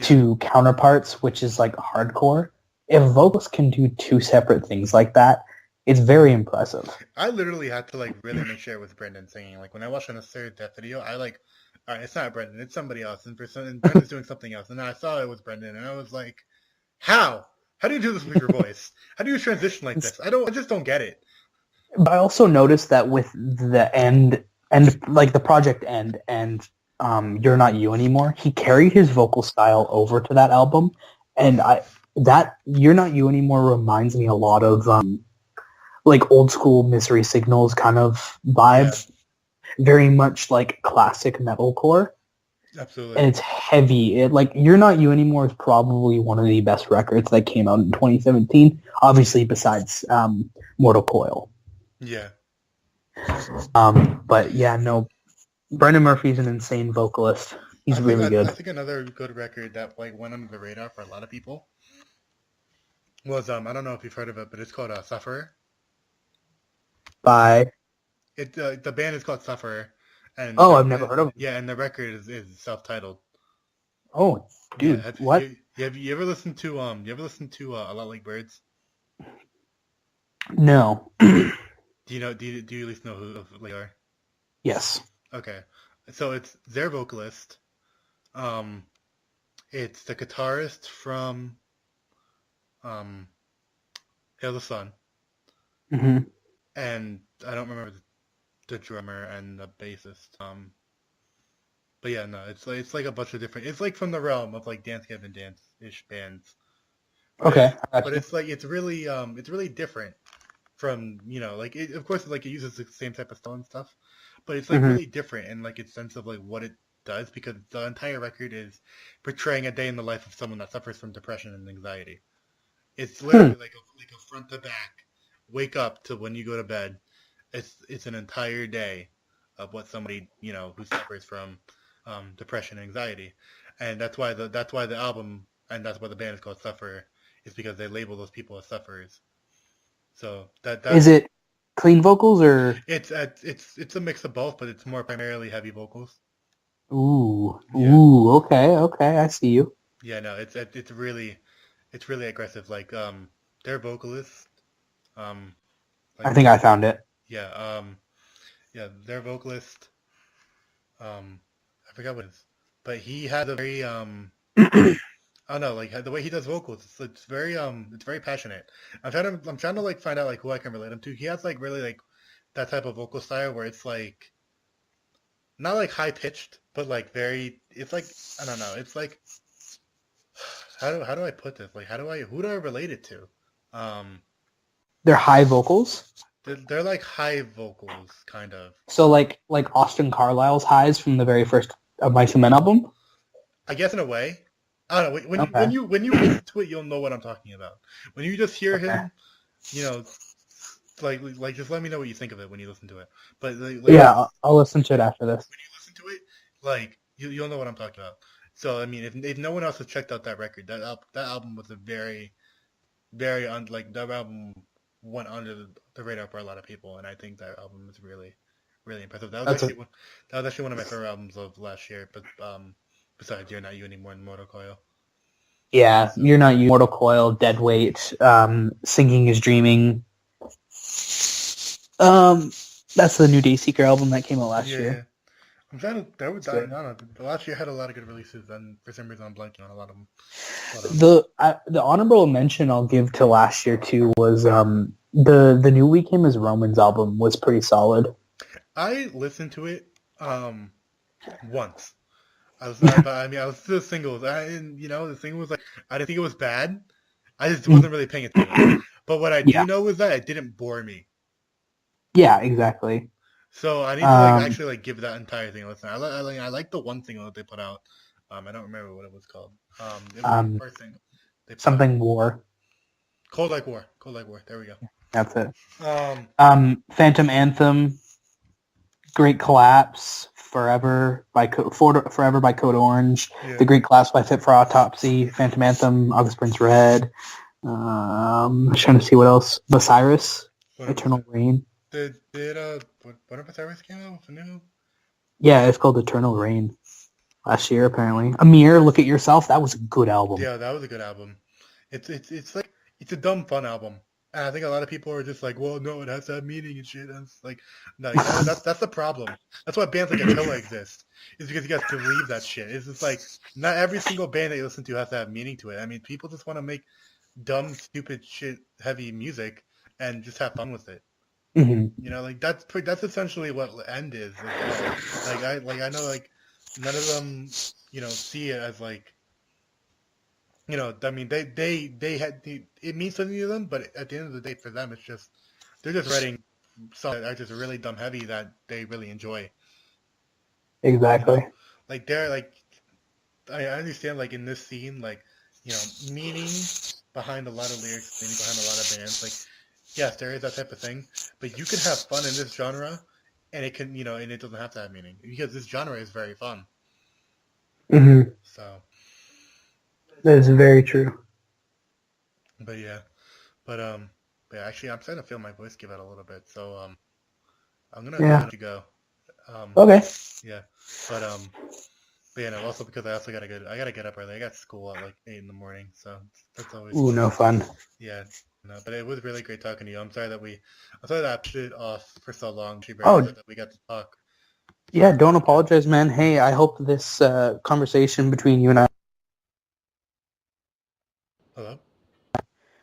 to Counterparts, which is like hardcore. If vocalists can do 2 separate things like that, it's very impressive. I literally had to like really make sure it was Brendan singing. Like when I watched on a third death video, I like, all right, it's not Brendan, it's somebody else, and Brendan's doing something else, and then I saw it was Brendan, and I was like, how? How do you do this with your voice? How do you transition like this? I just don't get it. But I also noticed that with the End and like the project End and You're Not You Anymore, he carried his vocal style over to that album, and that You're Not You Anymore reminds me a lot of like old school Misery Signals kind of vibes. Yeah. Very much like classic metalcore. Absolutely. And it's heavy. You're Not You Anymore is probably one of the best records that came out in 2017, obviously besides Mortal Coil. Yeah. But yeah, no, Brendan Murphy's an insane vocalist. He's really good. I think another good record that like went under the radar for a lot of people was I don't know if you've heard of it, but it's called Sufferer. By the band is called Sufferer. And I've never heard of it. Yeah, and the record is self-titled. Oh, dude, what? Have you ever listened to A Lot Like Birds? No. Do you at least know who they are? Yes. Okay, so it's their vocalist. It's the guitarist from Haldorson. Mm-hmm. And I don't remember the drummer and the bassist. But yeah, no, it's like a bunch of different. It's like from the realm of like Dance Gavin Dance-ish bands. Okay, but it's like it's really different from of course it uses the same type of style and stuff, but it's like really different in like its sense of like what it does, because the entire record is portraying a day in the life of someone that suffers from depression and anxiety. It's literally like a front to back, wake up to when you go to bed. It's an entire day of what somebody who suffers from depression and anxiety, and that's why the album and that's why the band is called Sufferer, is because they label those people as sufferers. So that is it clean vocals or it's a mix of both, but it's more primarily heavy vocals. Ooh, okay, I see you. Yeah, no, it's really aggressive. Like their vocalist, Like, I think I found it. yeah, their vocalist, I forgot what it is, but he has a very I don't know, like the way he does vocals, it's very passionate. I'm trying to like find out like who I can relate him to. He has like really like that type of vocal style where it's like not like high pitched, but like very. It's like I don't know. It's like how do I put this? Like who do I relate it to? They're high vocals. They're like high vocals, kind of. So like Austin Carlisle's highs from the very first Mice and Men album. I guess in a way. I don't know. Okay. When you listen to it, you'll know what I'm talking about. When you just hear him, you know, like just let me know what you think of it when you listen to it. But Yeah, I'll listen to it after this. when you listen to it, like you'll know what I'm talking about. So I mean, if no one else has checked out that record, that album was a very like that album went under the radar for a lot of people, and I think that album is really really impressive. That was actually one of my favorite albums of last year. But besides You're Not You Anymore and Mortal Coil. Yeah, You're Not You, Mortal Coil, Dead Weight, Singing is Dreaming. That's the new Dayseeker album that came out last year. Yeah. I'm trying to. I don't know. Last year had a lot of good releases, and for some reason I'm blanking on a lot of them. The honorable mention I'll give to last year too was the new We Came as Romans album was pretty solid. I listened to it once. I listened to the singles. The single was like I didn't think it was bad. I just wasn't really paying attention. But what I do know is that it didn't bore me. Yeah, exactly. So I need to actually give that entire thing a listen. I like the one single that they put out. I don't remember what it was called. It was the first single. Something War. Cold Like War. Cold Like War. There we go. That's it. Phantom Anthem, Great Collapse, Forever by Code Orange, Yeah. The Great Collapse by Fit for Autopsy, Phantom Anthem, August Burns Red. I'm trying to see what else. Osiris, Eternal Rain. Did what if Osiris came out with a new? Yeah, it's called Eternal Rain. Last year, apparently. Amir, Look at Yourself. That was a good album. Yeah, that was a good album. It's like it's a dumb fun album, and I think a lot of people are just like, well, no, it has to have meaning and shit. And it's like, no, that's the problem. That's why bands like Attila exist. Is because you guys believe that shit. It's just like not every single band that you listen to has to have meaning to it. I mean, people just want to make dumb, stupid, shit, heavy music and just have fun with it. Mm-hmm. You know, like that's essentially what End is. As well. I know like none of them, see it as like, I mean they had it means something to them, but at the end of the day, for them, it's just they're just writing songs that are just really dumb heavy that they really enjoy. Exactly. Like they're like, I understand like in this scene, like meaning behind a lot of lyrics, meaning behind a lot of bands, like. Yes, there is that type of thing, but you can have fun in this genre, and it can, and it doesn't have to have meaning because this genre is very fun. Mm-hmm. So that is very true. But yeah, actually, I'm starting to feel my voice give out a little bit, so I'm gonna let you go. Okay. Yeah, but yeah, no, also because I gotta get up early. I got school at like 8 a.m, so that's always. Ooh, no fun. Yeah. No, but it was really great talking to you. I'm sorry that I put it off for so long. That we got to talk. Yeah, don't apologize, man. Hey, I hope this conversation between you and I. Hello?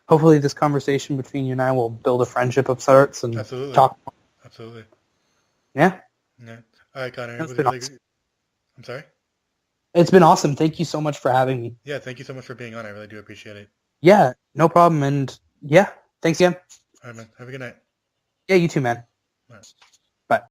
Hopefully this conversation between you and I will build a friendship of sorts and talk. Absolutely. Yeah? Yeah. All right, Connor. Awesome. Good. I'm sorry? It's been awesome. Thank you so much for having me. Yeah, thank you so much for being on. I really do appreciate it. Yeah, no problem. And yeah, thanks again. All right, man. Have a good night. Yeah, you too, man. All right.